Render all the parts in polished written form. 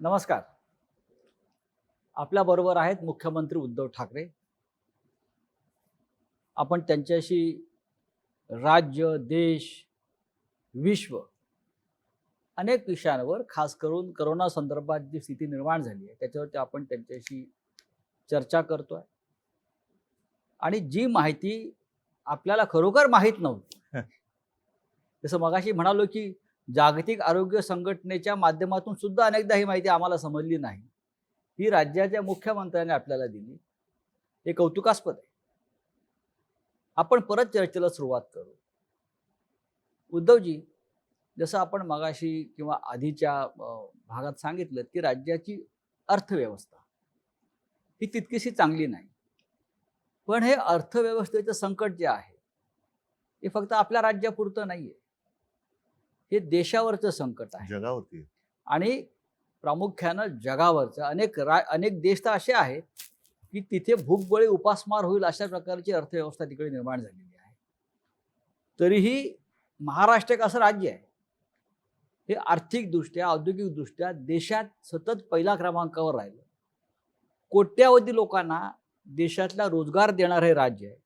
नमस्कार. आपल्याबरोबर आहेत मुख्यमंत्री उद्धव ठाकरे. आपण त्यांच्याशी राज्य, देश, विश्व अनेक विषयांवर खास करून करोना संदर्भात जी स्थिती निर्माण झाली आहे त्याच्यावरती आपण त्यांच्याशी चर्चा करतोय. आणि जी माहिती आपल्याला खरोखर माहीत नव्हती, जसं मगाशी म्हणालो की जागतिक आरोग्य संघटनेच्या माध्यमातून सुद्धा अनेकदा ही माहिती आम्हाला समजली नाही, ही राज्याच्या मुख्यमंत्र्यांनी आपल्याला दिली. हे कौतुकास्पद आहे. आपण परत चर्चेला सुरुवात करू. उद्धवजी, जसं आपण मगाशी किंवा आधीच्या भागात सांगितलं की राज्याची अर्थव्यवस्था ही तितकीशी चांगली नाही. पण हे अर्थव्यवस्थेचं संकट जे आहे हे फक्त आपल्या राज्यापुरतं नाहीये. हे देशावरचं संकट आहे जगावरती. आणि प्रामुख्यानं जगावरचं. अनेक देश तर असे आहेत की तिथे भूकबळी उपासमार होईल अशा प्रकारची अर्थव्यवस्था तिकडे निर्माण झालेली आहे. तरीही महाराष्ट्र एक असं राज्य आहे, हे आर्थिकदृष्ट्या, औद्योगिकदृष्ट्या देशात सतत पहिल्या क्रमांकावर राहिलं. कोट्यावधी लोकांना देशातला रोजगार देणारं हे राज्य आहे.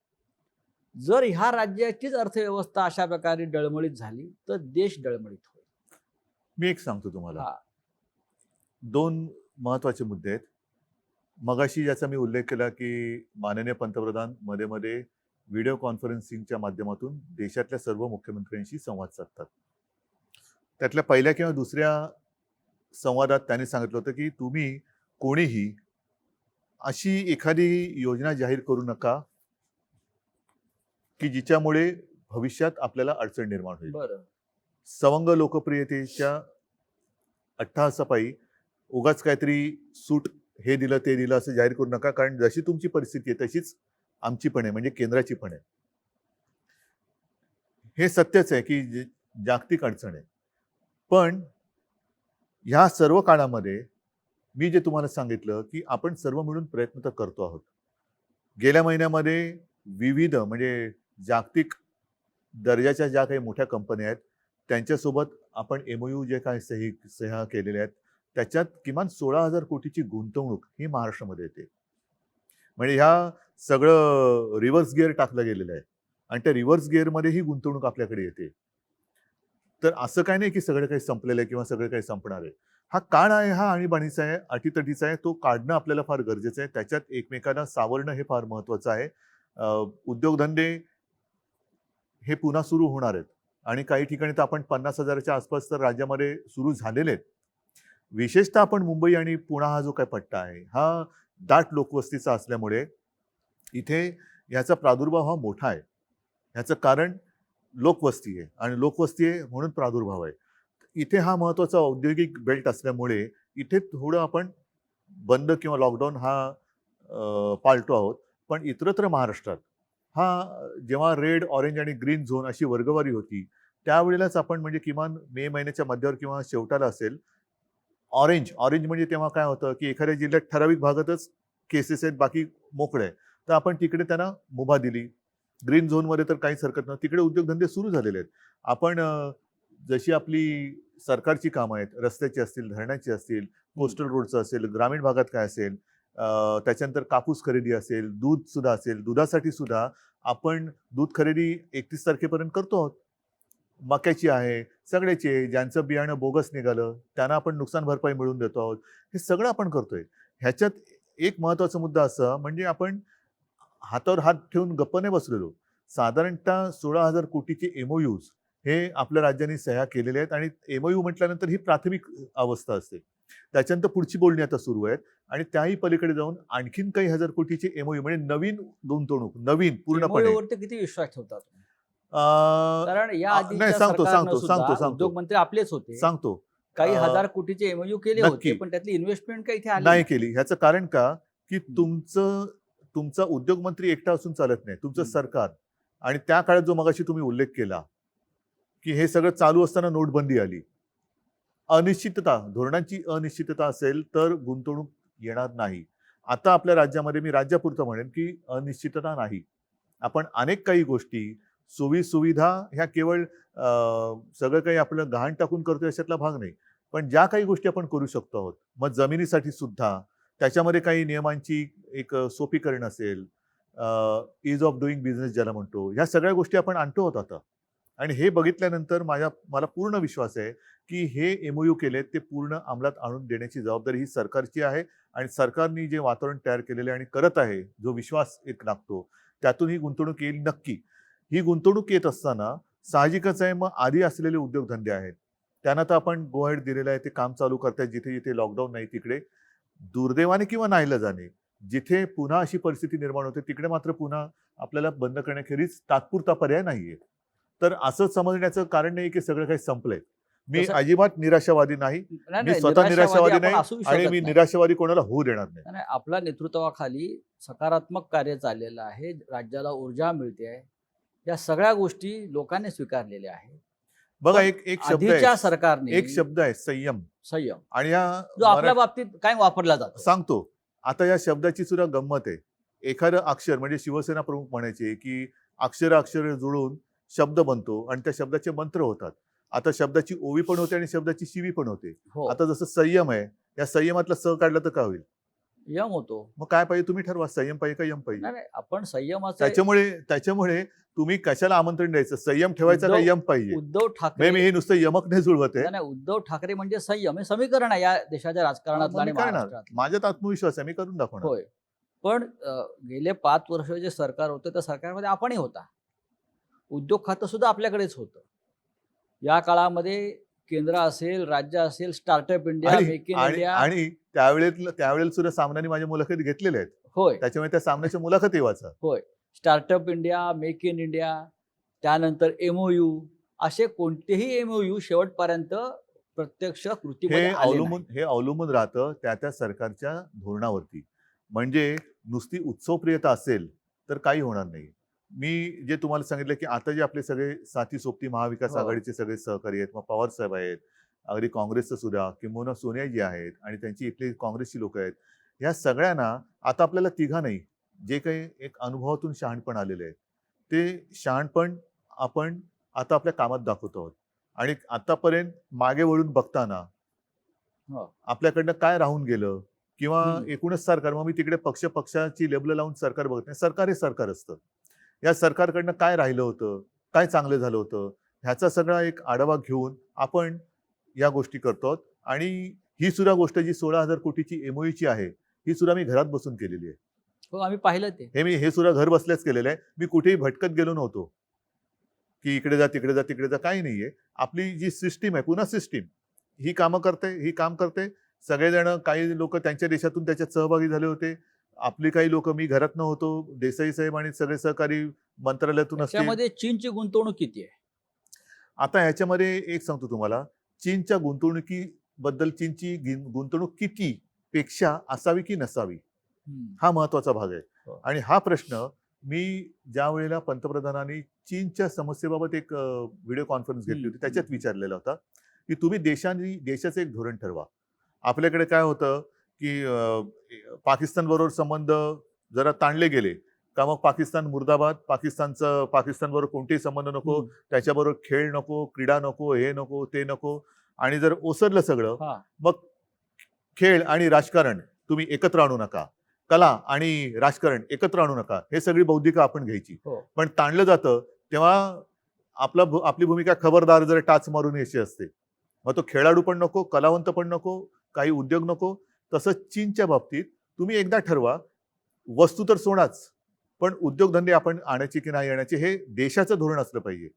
जर ह्या राज्याचीच अर्थव्यवस्था अशा प्रकारे डळमळीत झाली तर देश डळमळीत होईल. मी एक सांगतो तुम्हाला, हा, 2 महत्त्वाचे मुद्दे आहेत. मगाशी ज्याचा मी उल्लेख केला की माननीय पंतप्रधान मध्ये मध्ये व्हिडिओ कॉन्फरन्सिंगच्या माध्यमातून देशातल्या सर्व मुख्यमंत्र्यांशी संवाद साधतात. त्यातल्या पहिल्या किंवा दुसऱ्या संवादात त्यांनी सांगितलं होतं की तुम्ही कोणीही अशी एखादी योजना जाहीर करू नका की जिच्यामुळे भविष्यात आपल्याला अडचण निर्माण होईल. बरं. सवंग लोकप्रियतेच्या अट्टहासापायी उगाच काहीतरी सूट हे दिलं ते दिलं असं जाहीर करू नका, कारण जशी तुमची परिस्थिती आहे तशीच आमची पण आहे, म्हणजे केंद्राची पण आहे. हे सत्यच आहे की जागतिक अडचण आहे. पण ह्या सर्व काळामध्ये मी जे तुम्हाला सांगितलं की आपण सर्व मिळून प्रयत्न तर करतो आहोत. गेल्या महिन्यामध्ये विविध म्हणजे जागतिक दर्जाच्या ज्या काही मोठ्या कंपन्या आहेत त्यांच्यासोबत आपण MOU जे काही सह्या केलेल्या आहेत त्याच्यात किमान 16,000 कोटीची गुंतवणूक ही महाराष्ट्रामध्ये येते. म्हणजे ह्या सगळं रिव्हर्स गिअर टाकलं गेलेलं आहे आणि त्या रिव्हर्स गिअरमध्ये ही गुंतवणूक आपल्याकडे येते. तर असं काही नाही की सगळं काही संपलेलं आहे किंवा सगळं काही संपणार आहे. हा काळ आहे, हा आणीबाणीचा आहे, अटीतटीचा आहे. तो काढणं आपल्याला फार गरजेचं आहे. त्याच्यात एकमेकांना सावरणं हे फार महत्त्वाचं आहे. उद्योगधंदे हे पुन्हा सुरू होणार आहेत आणि काही ठिकाणी तर आपण 50,000च्या आसपास तर राज्यामध्ये सुरू झालेले आहेत. विशेषतः आपण मुंबई आणि पुणा हा जो काही पट्टा आहे हा दाट लोकवस्तीचा असल्यामुळे इथे ह्याचा प्रादुर्भाव हा मोठा आहे. ह्याचं कारण लोकवस्ती आहे आणि लोकवस्ती आहे म्हणून प्रादुर्भाव आहे. इथे हा महत्त्वाचा औद्योगिक बेल्ट असल्यामुळे इथे थोडं आपण बंद किंवा लॉकडाऊन हा पाळतो आहोत. पण इतरत्र महाराष्ट्रात हा जेव्हा रेड, ऑरेंज आणि ग्रीन झोन अशी वर्गवारी होती त्यावेळेलाच आपण म्हणजे किमान मे महिन्याच्या मध्यावर किंवा शेवटाला असेल ऑरेंज म्हणजे तेव्हा काय होतं की एखाद्या जिल्ह्यात ठराविक भागातच केसेस आहेत, बाकी मोकळे आहे, तर आपण तिकडे त्यांना मुभा दिली. ग्रीन झोनमध्ये तर काहीच हरकत नव्हती, तिकडे उद्योगधंदे सुरू झालेले आहेत. आपण जशी आपली सरकारची कामं आहेत, रस्त्याची असतील, धरणाची असतील, कोस्टल रोडचं असेल, ग्रामीण भागात काय असेल, त्याच्यानंतर कापूस खरेदी असेल, दूध सुद्धा असेल, दुधासाठी सुद्धा आपण दूध खरेदी 31 तारखेपर्यंत करतो आहोत. मक्याची आहे, सगळ्याची आहे. ज्यांचं बियाणं बोगस निघालं त्यांना आपण नुकसान भरपाई मिळवून देतो आहोत. हे सगळं आपण करतोय. ह्याच्यात एक महत्त्वाचा मुद्दा असा म्हणजे आपण हातावर हात ठेवून गप्प नाही बसलेलो. साधारणतः 16,000 कोटीचे MOUs हे आपल्या राज्याने सह्या केलेले आहेत आणि MOU म्हटल्यानंतर ही प्राथमिक अवस्था असते. त्याच्यानंतर पुढची बोलणी आता सुरू आहेत आणि त्याही पलीकडे जाऊन आणखीन काही हजार कोटीचे MOU म्हणजे नवीन गुंतवणूक, नवीन पूर्णपणे. MOU वरती किती विश्वास ठेवता तुम्ही? कारण या नाही, आधीच्या सरकारनं सुद्धा उद्योग मंत्री आपलेच होते. सांगतो. काही हजार कोटीचे MOU केले नक्की. होते, पण त्यातली इन्व्हेस्टमेंट काही इथे आली नाही केली. ह्याचं कारण का की तुमचा उद्योग मंत्री एकटा असून चालत नाही, तुमचं सरकार. आणि त्या काळात जो मगाशी तुम्ही उल्लेख केला की हे सगळं चालू असताना नोटबंदी आली. अनिश्चितता, धोरणांची अनिश्चितता असेल तर गुंतवणूक येणार नाही. आता आपल्या राज्यामध्ये मी राज्यापुरतं म्हणेन की अनिश्चितता नाही. आपण अनेक काही गोष्टी सोयी सुविधा ह्या केवळ सगळं काही आपलं गहाण टाकून करतोय अशातला भाग नाही. पण ज्या काही गोष्टी आपण करू शकतो आहोत, मग जमिनीसाठी सुद्धा त्याच्यामध्ये काही नियमांची एक सोपीकरण असेल, इज ऑफ डुईंग बिझनेस ज्याला म्हणतो, ह्या सगळ्या गोष्टी आपण आणतो आहोत आता. आणि हे बघितल्यानंतर मला पूर्ण विश्वास आहे की हे एमओयू केलेत ते पूर्ण अंमलात आणून देण्याची जबाबदारी ही सरकारची आहे. आणि सरकारने जे वातावरण तयार केलेले आणि करत आहे, जो विश्वास एक लागतो, त्यातून ही गुंतवणूक येईल नक्की. ही गुंतवणूक येत असताना साहजिकच आहे, मग आधी असलेले उद्योगधंदे आहेत त्यांना तर आपण गो अहेड दिलेलं आहे, ते काम चालू करतायत. जिथे जिथे लॉकडाऊन नाही तिकडे दुर्दैवाने किंवा नाईलाजाने जिथे पुन्हा अशी परिस्थिती निर्माण होते तिकडे मात्र पुन्हा आपल्याला बंद करण्याखेरीज तात्पुरता पर्याय नाहीये. तर असं समजण्याचं कारण नाही की सगळं काही संपलंय. मी तसं- अजिबात निराशावादी नाही. नाही, मी नाही, स्वतः निराशावादी आपण नाही असू आणि शकत मी नाही. निराशावादी कोणाला होऊ देणार नाही. नाही, आपल्या नेतृत्वाखाली सकारात्मक कार्य चाललेलं आहे, राज्याला ऊर्जा मिळते आहे, या सगळ्या गोष्टी लोकांनी स्वीकारलेल्या आहेत. बघा, पण एक शब्द आधीच्या आहे, सरकारने एक शब्द आहे संयम. संयम, आणि या जो आपल्या बाबतीत काय वापरला जातो. सांगतो आता या शब्दाची सुद्धा गंमत आहे. एखादं अक्षर म्हणजे शिवसेना प्रमुख म्हणायचे की अक्षर जुळून शब्द बनतो आणि त्या शब्दाचे मंत्र होतात. आता शब्दाची ओवी पण होते आणि शब्दाची शिवी पण होते. हो, आता जसं संयम आहे, या संयमातला स काढलं तर काय होईल? यम होतो. मग काय पाहिजे तुम्ही ठरवा, संयम पाहिजे का यम पाहिजे. नाही नाही, आपण संयमाचं त्याच्यामुळे तुम्ही कशाला आमंत्रण द्यायचं, संयम ठेवायचा का यम पाहिजे. उद्धव ठाकरे मी हे नुसतं यमक नाही जुळवत आहे. नाही, नाही, उद्धव ठाकरे म्हणजे संयम हे समीकरण आहे या देशाच्या राजकारणातलं आणि मी करणार, महाराष्ट्रातलं. माझ्यात आत्मविश्वास आहे, मी करून दाखवणार. होय, पण गेले 5 वर्ष जे सरकार होतं त्या सरकारमध्ये आपणही होता. उद्योग खातं सुद्धा आपल्याकडेच होतं. या काळामध्ये केंद्र असेल, राज्य असेल, स्टार्टअप इंडिया, मेक इन आणि इंडिया, आणि त्यावेळेला सुद्धा सामन्याने माझ्या मुलाखती घेतलेल्या आहेत. होय त्याच्यामुळे त्या सामन्याच्या मुलाखती वाचा. होय, startup India, make in India, त्यानंतर एमओयू, असे कोणतेही एमओयू शेवटपर्यंत प्रत्यक्ष कृतीमध्ये आले नाही. हे अवलंबून राहतं त्या सरकारच्या धोरणावरती. म्हणजे नुसती उत्सवप्रियता असेल तर काही होणार नाही. मी जे तुम्हाला सांगितलं की आता जे आपले सगळे साथी सोबती महाविकास हो. आघाडीचे सगळे सहकारी आहेत, मग पवार साहेब आहेत, अगदी काँग्रेसचं सुद्धा, किंबहुना सोनियाजी आहेत आणि त्यांची इथली काँग्रेसची लोक आहेत. या सगळ्यांना आता आपल्याला तिघा नाही, जे काही एक अनुभवातून शहाणपण आलेलं आहे, ते शहाणपण आपण आता आपल्या कामात दाखवतो आहोत. आणि आतापर्यंत मागे वळून बघताना हो. आपल्याकडनं काय राहून गेलं किंवा हम्म. एकूणच सरकार, मग मी तिकडे पक्षाची लेबल लावून सरकार बघत नाही. सरकार हे सरकार असतं. या सरकारकडनं काय राहिलं होतं, काय चांगलं झालं होतं, ह्याचा सगळा एक आढावा घेऊन आपण या गोष्टी करतो आहोत. आणि ही सुद्धा गोष्ट जी 16,000 कोटीची एमओयूची आहे, ही सुद्धा मी घरात बसून केलेली आहे. हो, आम्ही पाहिलं ते. हे सुद्धा घर बसल्याच केलेलं आहे. मी कुठेही भटकत गेलो नव्हतो की इकडे जा तिकडे जा तिकडे जा, काही नाहीये. आपली जी सिस्टीम आहे, पुन्हा सिस्टीम ही काम करते. सगळेजण, काही लोक त्यांच्या देशातून त्याच्यात सहभागी झाले होते. आपली काही लोक, मी घरात नव्हतो, देसाई साहेब आणि सगळे सहकारी मंत्रालयातून असतील. त्याच्यामध्ये चीनची गुंतवणूक किती आहे? आता ह्याच्यामध्ये एक सांगतो तुम्हाला, चीनच्या गुंतवणुकीबद्दल, चीनची गुंतवणूक किती पेक्षा असावी की नसावी, हा महत्वाचा भाग आहे. हो. आणि हा प्रश्न मी ज्या वेळेला पंतप्रधानांनी चीनच्या समस्येबाबत एक व्हिडिओ कॉन्फरन्स घेतली होती, त्याच्यात विचारलेला होता की तुम्ही देशाचं एक धोरण ठरवा. आपल्याकडे काय होतं की पाकिस्तान बरोबर संबंध जरा ताणले गेले का मग पाकिस्तान मुर्दाबाद, पाकिस्तान बरोबर कोणतेही संबंध नको, त्याच्याबरोबर खेळ नको, क्रीडा नको, हे नको, ते नको. आणि जर ओसरलं सगळं, हा. मग खेळ आणि राजकारण तुम्ही एकत्र आणू नका, कला आणि राजकारण एकत्र आणू नका, हे सगळी बौद्धिक आपण घ्यायची. हो. पण ताणलं जातं तेव्हा आपली भूमिका खबरदार जर टाच मारून यायची असते. मग तो खेळाडू पण नको, कलावंत पण नको, काही उद्योग नको. तसंच चीनच्या बाबतीत तुम्ही एकदा ठरवा, वस्तू तर सोडाच, पण उद्योगधंदे आपण आणायचे की नाही आणायचे हे देशाचं धोरण असलं पाहिजे.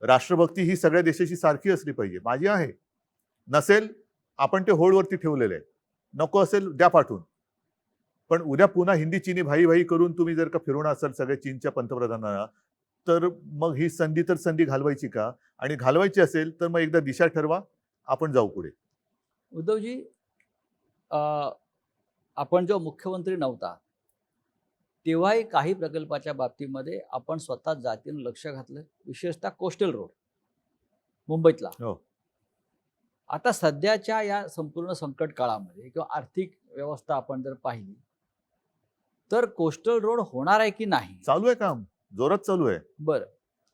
राष्ट्रभक्ती ही सगळ्या देशाची सारखी असली पाहिजे. माझी आहे, नसेल आपण ते होल्डवरती ठेवलेलं आहे, नको असेल द्या पाठवून. पण उद्या पुन्हा हिंदी चीनी भाई भाई करून तुम्ही जर का फिरवणार असाल सगळ्या चीनच्या पंतप्रधानांना, तर मग ही संधी घालवायची का? आणि घालवायची असेल तर मग एकदा दिशा ठरवा, आपण जाऊ पुढे. उद्धवजी, आपण जेव्हा मुख्यमंत्री नव्हता तेव्हाही काही प्रकल्पाच्या बाबतीमध्ये आपण स्वतः जातीनं लक्ष घातलं, विशेषतः कोस्टल रोड मुंबईतला. हो. आता सध्याच्या या संपूर्ण संकट काळामध्ये किंवा आर्थिक व्यवस्था आपण जर पाहिली तर कोस्टल रोड होणार आहे की नाही? चालू आहे काम, जोरात चालू आहे. बरं,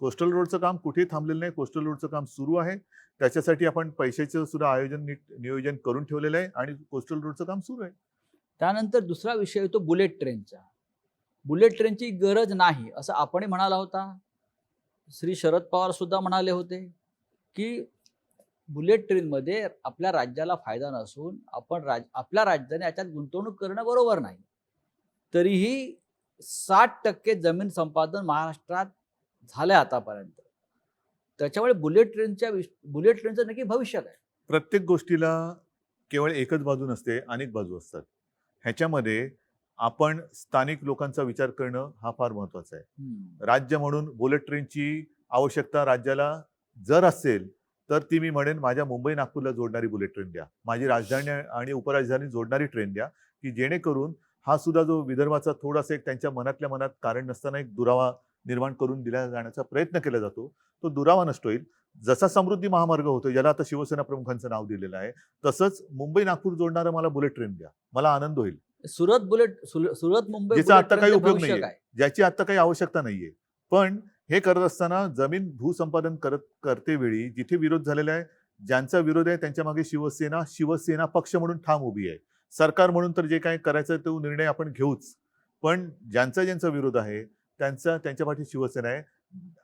कोस्टल रोडचं काम कुठेही थांबलेलं नाही. कोस्टल रोडचं काम सुरू आहे. त्याच्यासाठी आपण पैशाचं सुद्धा आयोजन नियोजन करून ठेवलेलं आहे आणि कोस्टल रोडचं काम सुरू आहे. त्यानंतर दुसरा विषय येतो बुलेट ट्रेनचा. बुलेट ट्रेनची गरज नाही असं आपणही म्हणाला होता. श्री शरद पवार सुद्धा म्हणाले होते की बुलेट ट्रेनमध्ये आपल्या राज्याला फायदा नसून आपण आपल्या राज्याने याच्यात गुंतवणूक करणं बरोबर नाही. तरीही 60% जमीन संपादन महाराष्ट्रात झालंय आतापर्यंत. त्याच्यामुळे बुलेट ट्रेनचं नक्की भविष्य काय? प्रत्येक गोष्टीला केवळ एकच बाजू नसते, अनेक बाजू असतात. ह्याच्यामध्ये आपण स्थानिक लोकांचा विचार करणं हा फार महत्वाचा आहे. राज्य म्हणून बुलेट ट्रेनची आवश्यकता राज्याला जर असेल तर ती मी म्हणेन माझ्या मुंबई नागपूरला जोडणारी बुलेट ट्रेन द्या. माझी राजधानी आणि उपराजधानी जोडणारी ट्रेन द्या, की जेणेकरून हा सुद्धा जो विदर्भाचा थोडासा एक त्यांच्या मनातल्या मनात कारण नसताना एक दुरावा निर्माण करून दिला जाण्याचा प्रयत्न केला जातो, तो दुरावा नष्ट होईल. जसा समृद्धी महामार्ग होतो, ज्याला आता शिवसेना प्रमुखांचं नाव दिलेलं आहे, तसंच मुंबई नागपूर जोडणारं मला बुलेट ट्रेन द्या, मला आनंद होईल. सुरत मुंबई ज्याचा आता काही ट्रेनचं उपयोग भविष्य नाहीये, काय? ज्याची आता काही आवश्यकता नाहीये. पण हे करत असताना जमीन भूसंपादन करते वेळी जिथे विरोध झालेला आहे, ज्यांचा विरोध आहे त्यांच्या मागे शिवसेना पक्ष म्हणून ठाम उभी आहे. सरकार म्हणून तर जे काही करायचं तो निर्णय आपण घेऊच, पण ज्यांचा विरोध आहे त्यांच्या पाठी शिवसेना आहे.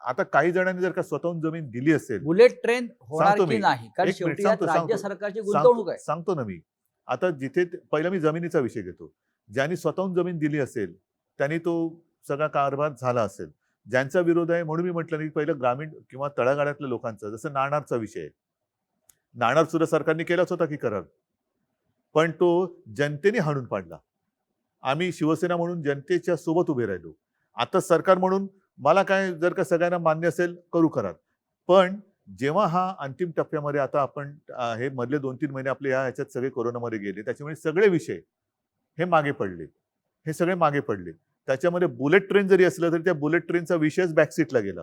आता काही जणांनी जर का स्वतःहून जमीन दिली असेल, बुलेट ट्रेन होणार सांगतो की मी. नाही? कारण एक मिनिट शेवटी यात सांगतो. राज्य सरकारची गुंतवणूक आहे. सांगतो ना मी. आता जिथे पहिला मी जमिनीचा विषय घेतो. ज्यांनी स्वतःहून जमीन दिली असेल त्यांनी तो सगळा कारभार झाला असेल. ज्यांचा विरोध आहे म्हणून मी म्हटलं नाही, पहिलं ग्रामीण किंवा तळागाळातल्या लोकांचा, जसं नाणारचा विषय आहे. नाणार सुद्धा सरकारने केलाच होता की करार, पण तो जनतेने हाणून पाडला. आम्ही शिवसेना म्हणून जनतेच्या सोबत उभे राहिलो. आता सरकार म्हणून मला काय, जर का सगळ्यांना मान्य असेल करू करार, पण जेव्हा हा अंतिम टप्प्यामध्ये आता आपण हे मधले 2-3 महिने आपले ह्याच्यात सगळे कोरोनामध्ये गेले, त्याच्यामुळे सगळे विषय हे मागे पडले. हे सगळे मागे पडले. त्याच्यामध्ये बुलेट ट्रेन जरी असलं तरी त्या बुलेट ट्रेनचा विषयच बॅकसीटला गेला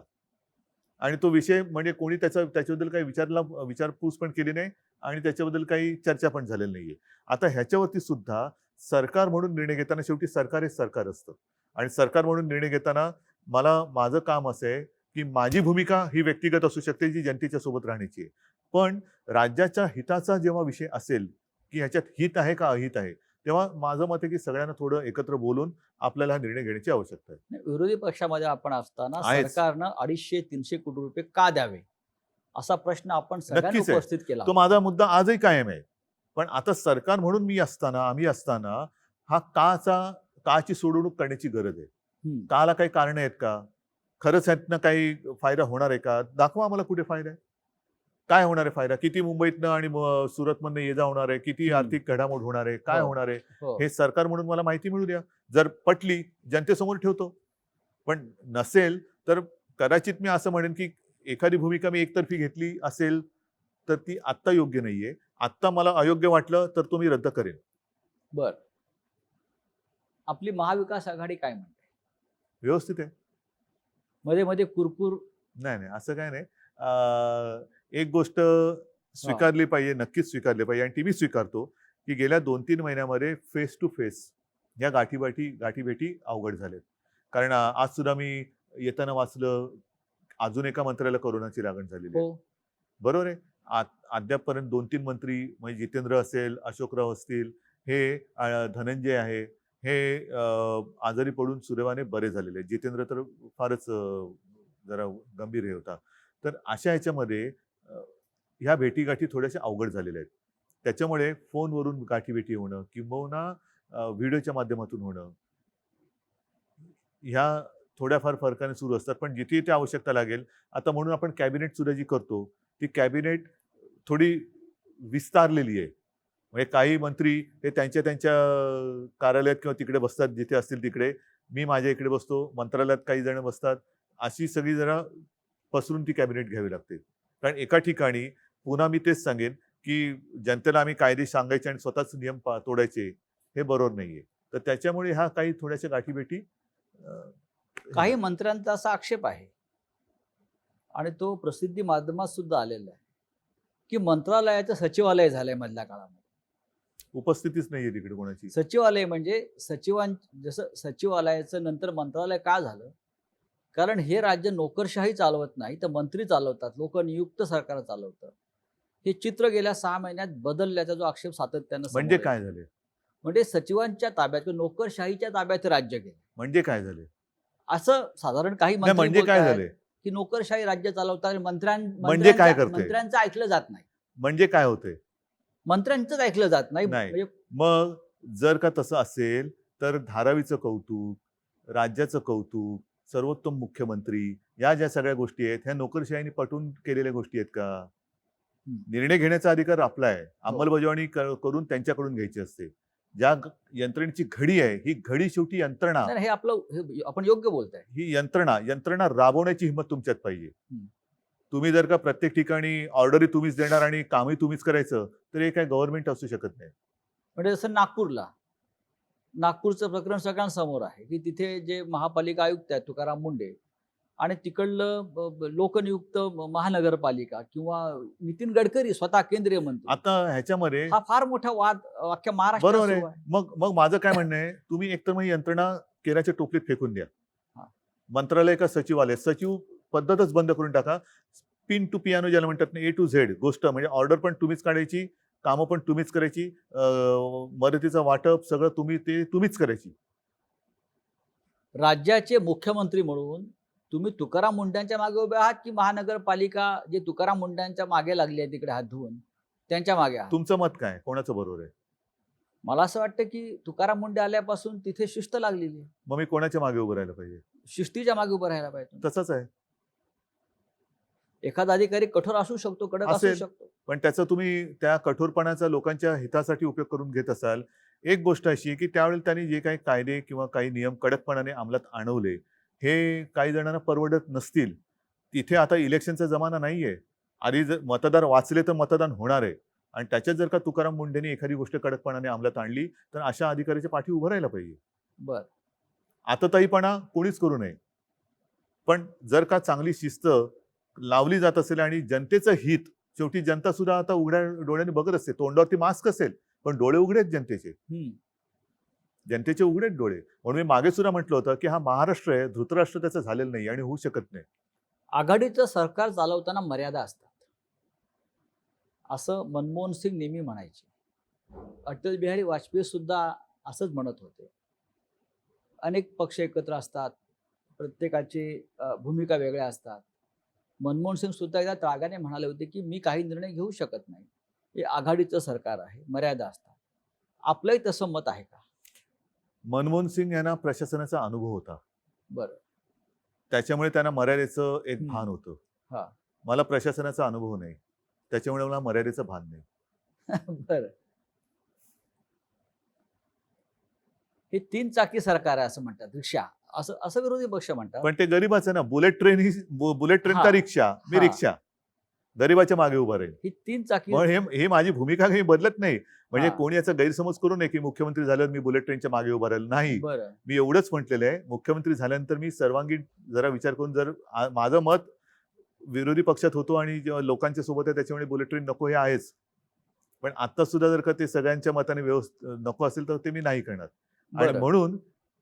आणि तो विषय म्हणजे कोणी त्याच्याबद्दल काही विचारपूस पण केली नाही आणि त्याच्याबद्दल काही चर्चा पण झालेली नाहीये. आता ह्याच्यावरती सुद्धा सरकार म्हणून निर्णय घेताना शेवटी सरकार हे सरकार असतं आणि सरकार म्हणून निर्णय घेताना माझं काम असं आहे की माझी भूमिका ही व्यक्तिगत असू शकते, जी जनतेच्या सोबत राहण्याची आहे. पण राज्याच्या हिताचा जेव्हा विषय असेल की ह्याच्यात हित आहे का अहित आहे, तेव्हा माझं मत आहे की सगळ्यांना थोडं एकत्र बोलून आपल्याला हा निर्णय घेण्याची आवश्यकता आहे. विरोधी पक्षामध्ये आपण असताना आहेच. सरकारनं 250-300 कोटी रुपये का द्यावे असा प्रश्न आपण सगळ्यांनी नक्कीच आहे. उपस्थित केला. तो माझा मुद्दा आजही कायम आहे. पण आता सरकार म्हणून आम्ही असताना हा काची सोडवणूक करण्याची गरज आहे. काला काही कारण आहेत का? खरंच ह्यातनं काही फायदा होणार आहे का? दाखवा आम्हाला कुठे फायदा आहे. काय होणार आहे फायदा? किती मुंबईतनं आणि सुरतमधनं ये जा होणार आहे? किती आर्थिक घडामोड होणार आहे? काय होणार आहे? हे सरकार म्हणून मला माहिती मिळू द्या. जर पटली जनतेसमोर ठेवतो. पण नसेल तर कदाचित मी असं म्हणेन की एखादी भूमिका मी एकतर्फी घेतली असेल तर ती आत्ता योग्य नाहीये. आत्ता मला अयोग्य वाटलं तर तो मी रद्द करेन. बर, आपली महाविकास आघाडी काय म्हणते? व्यवस्थित आहे. मध्ये मध्ये कुरकुर नाही असं काय नाही. एक गोष्ट स्वीकारली पाहिजे, नक्कीच स्वीकारली पाहिजे आणि ती मी स्वीकारतो की गेल्या 2-3 महिन्यामध्ये फेस टू फेस या गाठीभेटी अवघड झालेत. कारण आज सुद्धा मी येताना वाचलं, अजून एका मंत्र्याला कोरोनाची लागण झालेली आहे. बरोबर आहे. अद्यापपर्यंत 2-3 मंत्री म्हणजे जितेंद्र असेल, अशोकराव असतील, हे धनंजय आहे, हे आजारी पडून सुदैवाने बरे झालेले. जितेंद्र तर फारच जरा गंभीर हे होता. तर अशा ह्याच्यामध्ये ह्या भेटीगाठी थोड्याशा अवघड झालेल्या आहेत. त्याच्यामुळे फोनवरून गाठीभेटी होणं किंबहुना व्हिडिओच्या माध्यमातून होणं, ह्या थोड्याफार फरकाने सुरू असतात. पण जिथे ते आवश्यकता लागेल, आता म्हणून आपण कॅबिनेट सुद्धा जी करतो ती कॅबिनेट थोडी विस्तारलेली आहे. म्हणजे काही मंत्री हे त्यांच्या कार्यालयात किंवा तिकडे बसतात, जिथे असतील तिकडे. मी माझ्या इकडे बसतो, मंत्रालयात काही जण बसतात. अशी सगळी जरा पसरून ती कॅबिनेट घ्यावी लागते. कारण एका ठिकाणी पुन्हा मी तेच सांगेन की जनतेला आम्ही कायदे सांगायचे आणि स्वतःच नियम तोडायचे, हे बरोबर नाहीये. तर त्याच्यामुळे ह्या काही थोड्याशा गाठीभेटी. काही मंत्र्यांचा असा आक्षेप आहे आणि तो प्रसिद्धी माध्यमात सुद्धा आलेला आहे की मंत्रालयाचं सचिवालय झालंय मधल्या काळामध्ये. उपस्थितीच नाहीये तिकडे कोणाची. सचिवालय म्हणजे जसं सचिवालयाचं नंतर मंत्रालय का झालं कारण हे राज्य नोकरशाही चालवत नाही, तर मंत्री चालवतात, लोकनियुक्त सरकार चालवतं. हे चित्र गेल्या 6 महिन्यात बदलल्याचा जो आक्षेप सातत्यानं म्हणजे समोर काय येतो. झाले? म्हणजे सचिवांच्या ताब्यात किंवा नोकरशाहीच्या ताब्यात हे राज्य गेलं. म्हणजे काय झाले? असं साधारण काही नाही, मंत्री म्हणजे काय बोलतायत, झाले? की नोकरशाही राज्य चालवतात आणि म्हणजे काय मंत्र्यांच्या करते? मंत्र्यांचं ऐकलं जात नाही. म्हणजे काय होते? मंत्र्यांचंच ऐकलं जात नाही. नाही. म्हणजे मग जर का तसं असेल, तर धारावीचं कौतुक, राज्याचं कौतुक, सर्वोत्तम मुख्यमंत्री या ज्या सगळ्या गोष्टी आहेत, ह्या नोकरशाहीने पटवून केलेल्या गोष्टी आहेत का? हं, निर्णय घेण्याचा अधिकार आपला आहे. हो. अंमलबजावणी करून त्यांच्याकडून घ्यायची असते. ज्या यंत्रणेची घडी आहे, ही घडी शेवटी यंत्रणा, नाही, नाही, हे आपलं हे आपण योग्य बोलताय. ही यंत्रणा राबवण्याची हिंमत तुमच्यात पाहिजे. हं. तुम्ही जर का प्रत्येक ठिकाणी ऑर्डरही तुम्हीच देणार आणि कामही तुम्हीच करायचं, तर हे काय गव्हर्नमेंट असू शकत नाही. म्हणजे जसं नागपूरचं प्रकरण सगळ्यांसमोर आहे, की तिथे जे महापालिका आयुक्त आहेत तुकाराम मुंढे आणि तिकडलं लोकनियुक्त महानगरपालिका किंवा नितीन गडकरी स्वतः केंद्रीय मंत्री. आता ह्याच्यामध्ये हा फार मोठा वाद अख्ख्या महाराष्ट्रात बरोबर आहे. सुरू आहे. मग मग माझं काय म्हणणं आहे, तुम्ही एकतर मग ही यंत्रणा केराच्या टोपलीत फेकून द्या. हां. मंत्रालय का सचिवालय, सचिव पद्धतच बंद करून टाका. पिन टू पियानो ज्याला म्हणतात ना, ए टू झेड गोष्ट म्हणजे ऑर्डर पण तुम्हीच काढायची, कामं पण तुम्हीच करायची, मदतीचं वाटप सगळं तुम्हीच करायची. राज्याचे मुख्यमंत्री म्हणून तुम्ही तुकाराम मुंढ्यांच्या मागे उभे आहात, की महानगरपालिका जे तुकाराम मुंढ्यांच्या मागे लागली आहे तिकडे हात धुवून त्यांच्या मागे आहात? तुमचं मत काय? कोणाचं बरोबर आहे? मला असं वाटतं, की तुकाराम मुंढे आल्यापासून तिथे शिस्त लागलेली आहे. मग मी कोणाच्या मागे उभं राहायला पाहिजे? शिस्तीच्या मागे उभं राहायला पाहिजे. तसंच आहे. एखादा अधिकारी कठोर असू शकतो, कडक असू असेल. शकतो. पण त्याचा तुम्ही त्या कठोरपणाचा लोकांच्या हितासाठी उपयोग करून घेत असाल. एक गोष्ट अशी आहे, की त्यावेळेला त्यांनी जे काही कायदे किंवा काही नियम कडकपणाने अंमलात आणवले, हे काही जणांना परवडत नसतील. तिथे आता इलेक्शनचा जमाना नाहीये. आधी जर मतदार वाचले तर मतदान होणार आहे. आणि त्याच्यात जर का तुकाराम मुंढेंनी एखादी गोष्ट कडकपणाने अंमलात आणली, तर अशा अधिकाऱ्याच्या पाठी उभं राहायला पाहिजे. बरं. आतताईपणा कोणीच करू नये. पण जर का चांगली शिस्त लावली जात असेल आणि जनतेचं हित, शेवटी जनता सुद्धा आता उघड्या डोळ्यांनी बघत असते. तोंडावरती मास्क असेल, पण डोळे उघडे आहेत जनतेचे. हं. जनतेचे उघडे आहेत डोळे. म्हणून मी मागे सुद्धा म्हटलं होतं, की हा महाराष्ट्र आहे, धृतराष्ट्र त्याचं झालेलं नाही आणि होऊ शकत नाही. आघाडीचं सरकार चालवताना मर्यादा असतात. असं मनमोहन सिंग नेहमी म्हणायचे. अटल बिहारी वाजपेयी सुद्धा असंच म्हणत होते. अनेक पक्ष एकत्र असतात. प्रत्येकाची भूमिका वेगळ्या असतात. मनमोहन सिंग सुद्धा एकदा रागाने म्हणाले होते, की मी काही निर्णय घेऊ शकत नाही. हे आघाडीचं सरकार आहे, मर्यादा असतात. आपलंही तसं मत आहे का? मनमोहन सिंग यांना प्रशासनाचा अनुभव होता. बरं. त्याच्यामुळे त्यांना मर्यादेचं एक हं. भान होतं. हां. मला प्रशासनाचा अनुभव नाही. त्याच्यामुळे मला मर्यादेचं भान नाही. बरं. हे 3 चाकी सरकार आहे असं म्हणतात. रिक्षा असं असं विरोधी पक्ष म्हणतात. पण ते गरीबाचं ना, बुलेट ट्रेन का हां. रिक्षा? मी हां. रिक्षा. गरीबाच्या मागे उभा राहील. ही 3 चाकी मग हे माझी भूमिका काही बदलत नाही. म्हणजे हां. कोणी याचा गैरसमज करू नये, की मुख्यमंत्री झाल्यावर मी बुलेट ट्रेनच्या मागे उभा राहील. नाही. बरं. मी एवढंच म्हटलेलं आहे, मुख्यमंत्री झाल्यानंतर मी सर्वांगीण जरा विचार करून जर माझं मत विरोधी पक्षात होतो आणि जेव्हा लोकांच्या सोबत आहे त्याच्यामुळे बुलेट ट्रेन नको हे आहेच. पण आता सुद्धा जर का ते सगळ्यांच्या मताने नको असेल तर ते मी नाही करणार. आणि बरं. म्हणून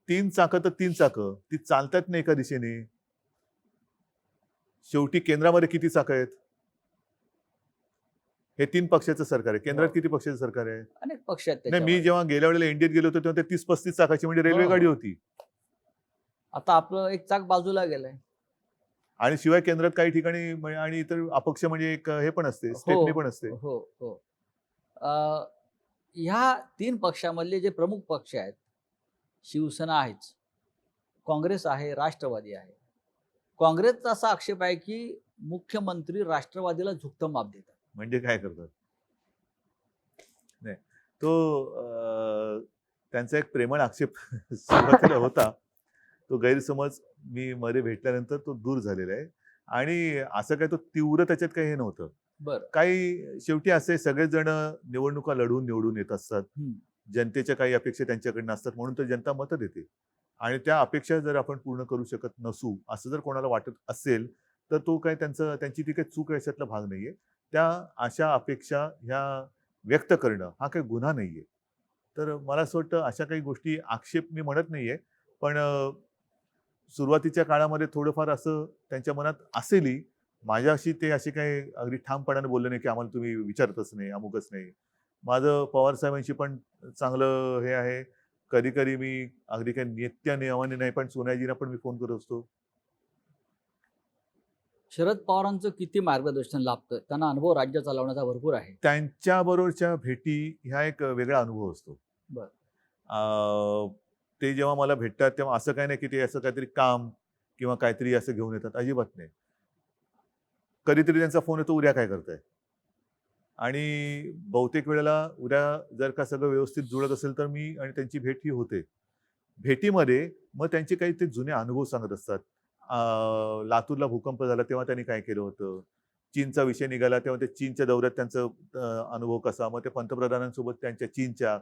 3 चाकं तर 3 चाकं. ती चालतात नाही एका दिशेने. शेवटी केंद्रामध्ये किती चाकं आहेत? हे 3 पक्षाचं सरकार आहे. केंद्रात हो. किती पक्षाचं सरकार आहे? अनेक पक्ष आहेत नाही, मी त्याच्यामध्ये. जेव्हा गेल्या वेळेला इंडियात गेलो होतो तेव्हा ते 30-35 चाकाची म्हणजे रेल्वे हो, गाडी हो. होती. आता आपलं एक चाक बाजूला गेलंय. आणि शिवाय केंद्रात काही ठिकाणी आणि इतर अपक्ष म्हणजे एक हे पण असते, स्टेपनी पण असते. हो, हो. ह्या 3 पक्षामधले जे प्रमुख पक्ष आहेत, शिवसेना आहेच, काँग्रेस आहे, राष्ट्रवादी आहे. काँग्रेसचा असा आक्षेप आहे, की मुख्यमंत्री राष्ट्रवादीला झुकतं माप देतात. म्हणजे काय करतात? नाही. तो त्यांचा एक प्रेमळ आक्षेप सुरुवातीला होता. तो गैरसमज मी मध्ये भेटल्यानंतर तो दूर झालेला आहे. आणि असं काय तो तीव्र त्याच्यात काही हे नव्हतं. बरं. काही शेवटी असे सगळेच जण निवडणुका लढवून निवडून येत असतात. हं. जनतेच्या काही अपेक्षा त्यांच्याकडनं असतात म्हणून तर जनता मतं देते. आणि त्या अपेक्षा जर आपण पूर्ण करू शकत नसू, असं जर कोणाला वाटत असेल, तर तो काही त्यांची ती काही चूक याच्यातला भाग नाहीये. त्या अशा अपेक्षा ह्या व्यक्त करणं हा काही गुन्हा नाहीये. तर मला असं वाटतं अशा काही गोष्टी आक्षेप मी म्हणत नाहीये. पण सुरुवातीच्या काळामध्ये थोडंफार असं त्यांच्या मनात असेलही. माझ्याशी ते असे काही अगदी ठामपणाने बोलले नाही की आम्हाला तुम्ही विचारतच नाही, अमुकच नाही. माझं पवार साहेबांशी पण चांगलं हे आहे. कधी कधी मी अगदी काही नित्य नियमाने नाही, पण सोनियाजींना पण मी फोन करत असतो. शरद पवारांचं किती मार्गदर्शन लाभतं? त्यांना अनुभव राज्य चालवण्याचा भरपूर आहे. त्यांच्याबरोबरच्या भेटी ह्या एक वेगळा अनुभव असतो. बरं. ते जेव्हा मला भेटतात तेव्हा असं काही नाही की ते असं काहीतरी काम किंवा काहीतरी असं घेऊन येतात, अजिबात नाही. कधीतरी त्यांचा फोन येतो, उद्या काय करताय? आणि बहुतेक वेळेला उद्या जर का सगळं व्यवस्थित जुळत असेल तर मी आणि त्यांची भेट ही होते. भेटीमध्ये मग त्यांचे काही ते जुने अनुभव सांगत असतात. लातूरला भूकंप झाला तेव्हा त्यांनी काय केलं होतं. चीनचा विषय निघाला तेव्हा ते चीनच्या दौऱ्यात त्यांचा अनुभव कसा, मग ते पंतप्रधानांसोबत त्यांच्या चीनच्या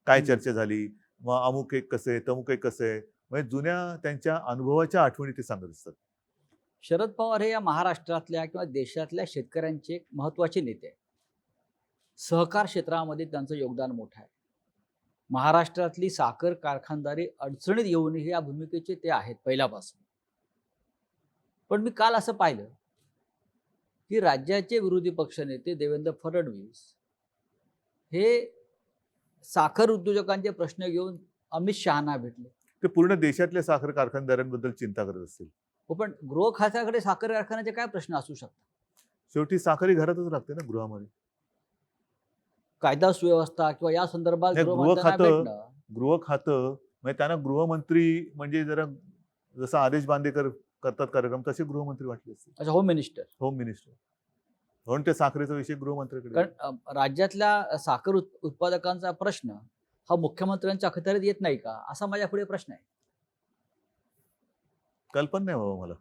काय हं. चर्चा झाली, मग अमुक एक कसं आहे, तमुक एक कसं आहे. म्हणजे जुन्या त्यांच्या अनुभवाच्या आठवणी ते सांगत असतात. शरद पवार हे या महाराष्ट्रातल्या किंवा देशातल्या शेतकऱ्यांचे एक महत्त्वाचे नेते आहेत. सहकार क्षेत्रामध्ये त्यांचं योगदान मोठं आहे. महाराष्ट्रातली साखर कारखानदारी अडचणीत येऊनही या भूमिकेचे ते आहेत पहिल्यापासून. पण मी काल असं पाहिलं, की राज्याचे विरोधी पक्षनेते देवेंद्र फडणवीस हे साखर उद्योजकांचे प्रश्न घेऊन अमित शहांना भेटले. ते पूर्ण देशातल्या साखर कारखानदारांबद्दल चिंता करत असतील. हो, पण गृह खात्याकडे साखर कारखान्याचे काय प्रश्न असू शकतात? शेवटी साखर ही घरातच लागते ना, गृहामध्ये. कायदा सुव्यवस्था किंवा या संदर्भात नाही, गृहमंत्र्यांना भेटणं. गृह खातं म्हणजे त्यांना गृहमंत्री म्हणजे जरा जसा आदेश बांदेकर करतात कार्यक्रम तसे गृहमंत्री वाटले असते. अच्छा, होम मिनिस्टर. होम मिनिस्टर म्हणून ते साखरेचा विषय गृहमंत्र्याकडे. कारण राज्यातल्या साखर उत्पादकांचा प्रश्न हा मुख्यमंत्र्यांच्या अखत्यारीत येत नाही का, असा माझ्या पुढे प्रश्न आहे. कल्पना नाही बाबा मला.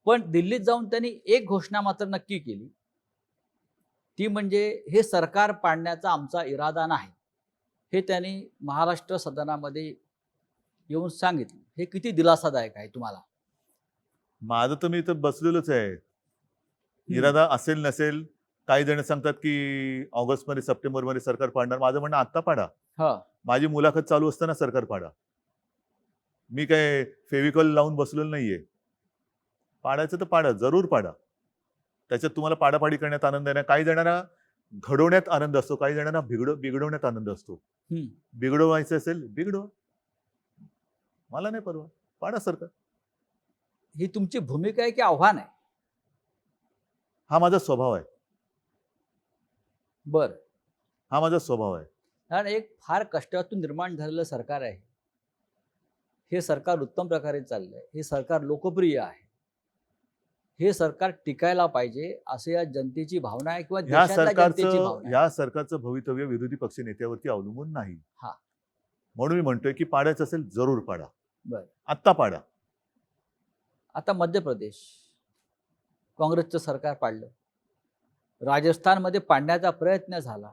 पण दिल्लीत जाऊन त्यांनी एक घोषणा मात्र नक्की केली, ती म्हणजे हे सरकार पाडण्याचा आमचा इरादा नाही. हे त्यांनी महाराष्ट्र सदनामध्ये येऊन सांगितलं. हे किती दिलासादायक आहे तुम्हाला? माझं तर मी इथं बसलेलोच आहे. इरादा असेल नसेल, काही जण सांगतात की ऑगस्टमध्ये सप्टेंबरमध्ये सरकार पाडणार. माझं म्हणणं आत्ता पाडा. हा. माझी मुलाखत चालू असताना सरकार पाडा. मी काय फेविकॉल लावून बसलेलो नाहीये. पाडायचं तर पाडा, जरूर पाडा. त्याच्यात तुम्हाला पाडापाडी करण्यात आनंद आहे ना. काही जणांना घडवण्यात आनंद असतो, काही जणांना बिघडवण्यात आनंद असतो. हम्म. बिघडवायचं असेल बिघडवा, मला नाही परवा, पाडा सरकार. ही तुमची भूमिका आहे की आव्हान आहे? हा माझा स्वभाव आहे. बरं. हा माझा स्वभाव आहे. कारण एक फार कष्टातून निर्माण झालेलं सरकार आहे. हे सरकार उत्तम प्रकारे चाललंय. हे सरकार लोकप्रिय आहे. हे सरकार टिकायला पाहिजे असे या जनतेची भावना आहे किंवा देशातल्या जनतेची भावना आहे. या सरकारचं भवितव्य विरोधी पक्ष नेत्यावरती अवलंबून नाही. हा. म्हणून मी म्हणतोय की पाडायचं असेल जरूर पाडा. बरं. आत्ता पाडा. आता मध्य प्रदेश काँग्रेसचं सरकार पाडलं. राजस्थानमध्ये पाडण्याचा प्रयत्न झाला,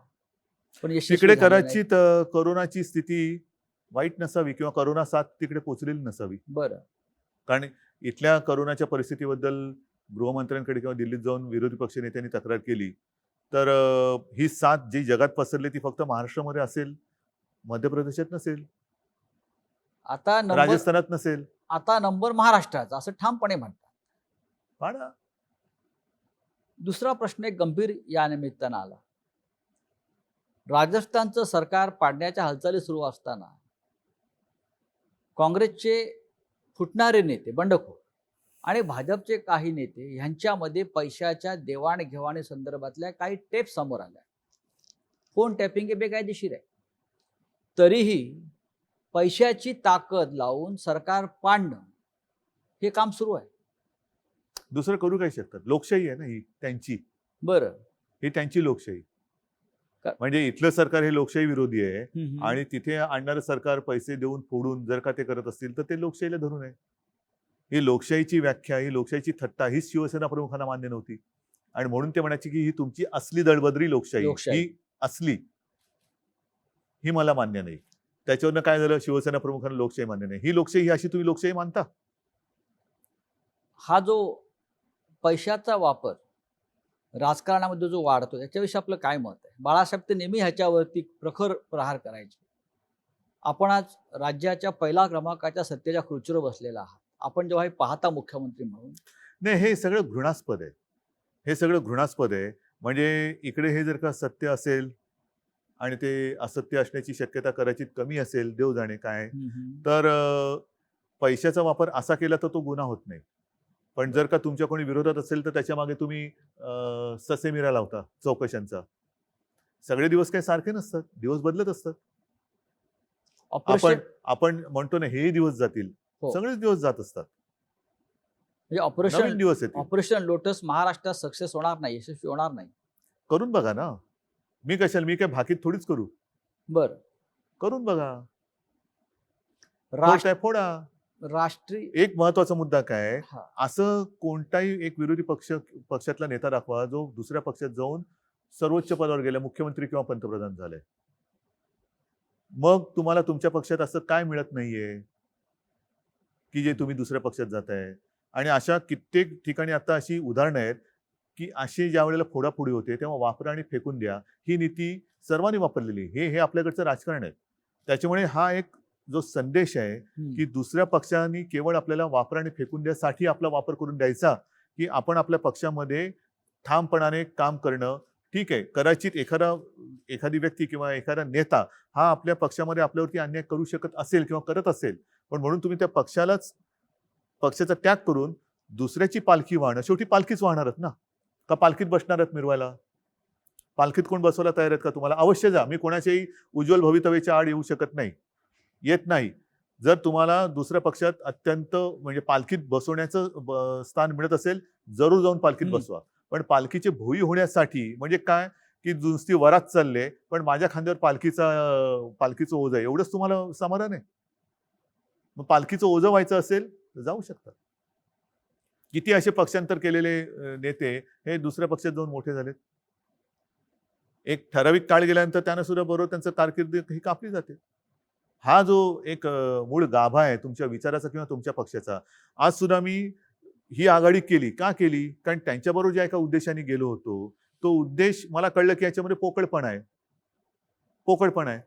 पण यशस्वी तिकडे झाले नाही. कदाचित कोरोनाची स्थिती वाईट नसावी किंवा कोरोना साथ तिकडे पोचलेली नसावी. बरं. कारण इथल्या कोरोनाच्या परिस्थितीबद्दल गृहमंत्र्यांकडे किंवा दिल्लीत जाऊन विरोधी पक्ष नेत्यांनी तक्रार केली तर ही साथ जी जगात पसरली ती फक्त महाराष्ट्रामध्ये असेल, मध्य प्रदेशात नसेल, आता नंबर राजस्थानात नसेल. आता नंबर महाराष्ट्राचा असं ठामपणे म्हणतात. पाडा. दुसरा प्रश्न एक गंभीर या निमित्तानं आला. राजस्थानचं सरकार पाडण्याच्या हालचाली सुरू असताना काँग्रेसचे फुटणारे नेते, बंडखोर आणि भाजपचे काही नेते ह्यांच्यामध्ये पैशाच्या देवाणघेवाणी संदर्भातल्या काही टेप समोर आल्या. फोन टॅपिंग हे बेकायदेशीर आहे. तरीही पैशाची ताकद लावून सरकार पाडणं हे काम सुरू आहे. दुसरं करू काय शकतात? लोकशाही आहे ना ही त्यांची. बरं. ही त्यांची लोकशाही. का- म्हणजे इथलं सरकार हे लोकशाही विरोधी आहे हम्म. आणि तिथे आणणारं सरकार पैसे देऊन फोडून जर का ते करत असतील तर ते लोकशाहीला धरून आहे. ही लोकशाहीची व्याख्या, ही लोकशाहीची थट्टा हीच शिवसेना प्रमुखांना मान्य नव्हती आणि म्हणून ते म्हणायचे की ही तुमची असली दळबद्री लोकशाही लोकशाही. ही असली, ही मला मान्य नाही. त्याच्यावरनं काय झालं? शिवसेना प्रमुखांना लोकशाही मान्य नाही. ही लोकशाही ही अशी तुम्ही लोकशाही मानता? हा जो पैशाचा वापर राजकारणामध्ये जो वाढतो याच्याविषयी आपलं काय मत आहे? बाळासाहेब ते नेहमी ह्याच्यावरती प्रखर प्रहार करायचे. आपण आज राज्याच्या पहिला क्रमांकाच्या सत्तेच्या खुर्चीवर बसलेला आहात. आपण जेव्हा हे पाहता मुख्यमंत्री म्हणून, नाही, हे सगळं घृणास्पद आहे. हे सगळं घृणास्पद आहे. म्हणजे इकडे हे जर का सत्य असेल आणि ते असत्य असण्याची शक्यता कदाचित कमी असेल, देव जाणे काय, तर पैशाचा वापर असा केला तर तो गुन्हा होत नाही. पण जर का तुमच्या कोणी विरोधात असेल तर त्याच्या मागे तुम्ही ससेमिरा लावता चौकशांचा. सगळे दिवस काही सारखे नसतात, दिवस बदलत असतात. आपण ऑपरेशन आपण म्हणतो ना, हे दिवस जातील, हो. सगळेच दिवस जात असतात. म्हणजे नवीन ऑपरेशन दिवस येतील. ऑपरेशन लोटस महाराष्ट्रात सक्सेस होणार नाही, यशस्वी होणार नाही. करून बघा ना. मी काय भाकीत थोडीच करू. बरं. करून बघा. राष्ट्र फोडताय फोडा. राष्ट्रीय एक महत्वाचा मुद्दा काय आहे, हा. असं कोणताही एक विरोधी पक्षातला नेता दाखवा जो दुसऱ्या पक्षात जाऊन सर्वोच्च पदावर गेला, मुख्यमंत्री किंवा पंतप्रधान झाले. मग तुम्हाला तुमच्या पक्षात असं काय मिळत नाहीये की जे तुम्ही दुसऱ्या पक्षात जाताय. आणि अशा कित्येक ठिकाणी आता अशी उदाहरणं आहेत की अशी ज्या वेळेला फोडाफोडी होते तेव्हा वापरा आणि फेकून द्या, ही नीती सर्वांनी वापरलेली. हे आपल्याकडचं राजकारण आहे. त्याच्यामुळे हा एक जो संदेश आहे की दुसऱ्या पक्षांनी केवळ आपल्याला वापरा आणि फेकून द्यासाठी आपला वापर करून द्यायचा, की आपण आपल्या पक्षामध्ये ठामपणाने काम करणं. ठीक आहे, कदाचित एखादी व्यक्ती किंवा एखादा नेता हा आपल्या पक्षामध्ये आपल्यावरती अन्याय करू शकत असेल किंवा करत असेल, पण म्हणून तुम्ही त्या पक्षाचा त्याग करून दुसऱ्याची पालखी वाहणं, शेवटी पालखीच वाहणारच ना, का पालखीत बसणार आहेत मिरवायला? पालखीत कोण बसवायला तयार आहेत का तुम्हाला? अवश्य जा. मी कोणाच्याही उज्ज्वल भवितव्याच्या आड येऊ शकत नाही, येत नाही. जर तुम्हाला दुसऱ्या पक्षात अत्यंत म्हणजे पालखीत बसवण्याचं स्थान मिळत असेल, जरूर जाऊन पालखीत बसवा. पण पालखीचे भोई होण्यासाठी म्हणजे काय, की नुसती वरात चालले पण माझ्या खांद्यावर पालखीचं ओझं आहे, एवढंच तुम्हाला समाधान आहे? मग पालखीचं ओझं व्हायचं असेल तर जाऊ शकता. किती असे पक्षांतर केलेले नेते हे दुसऱ्या पक्षात जाऊन मोठे झालेत. एक ठराविक काळ गेल्यानंतर त्यांना सुद्धा बरोबर त्यांचं कारकीर्द ही कापली जाते. हा जो एक मूळ गाभा आहे तुमच्या विचाराचा किंवा तुमच्या पक्षाचा, आज सुद्धा मी ही आघाडी केली. का केली? कारण त्यांच्याबरोबर ज्या एका उद्देशाने गेलो होतो, तो उद्देश मला कळलं की याच्यामध्ये पोकळपणा आहे.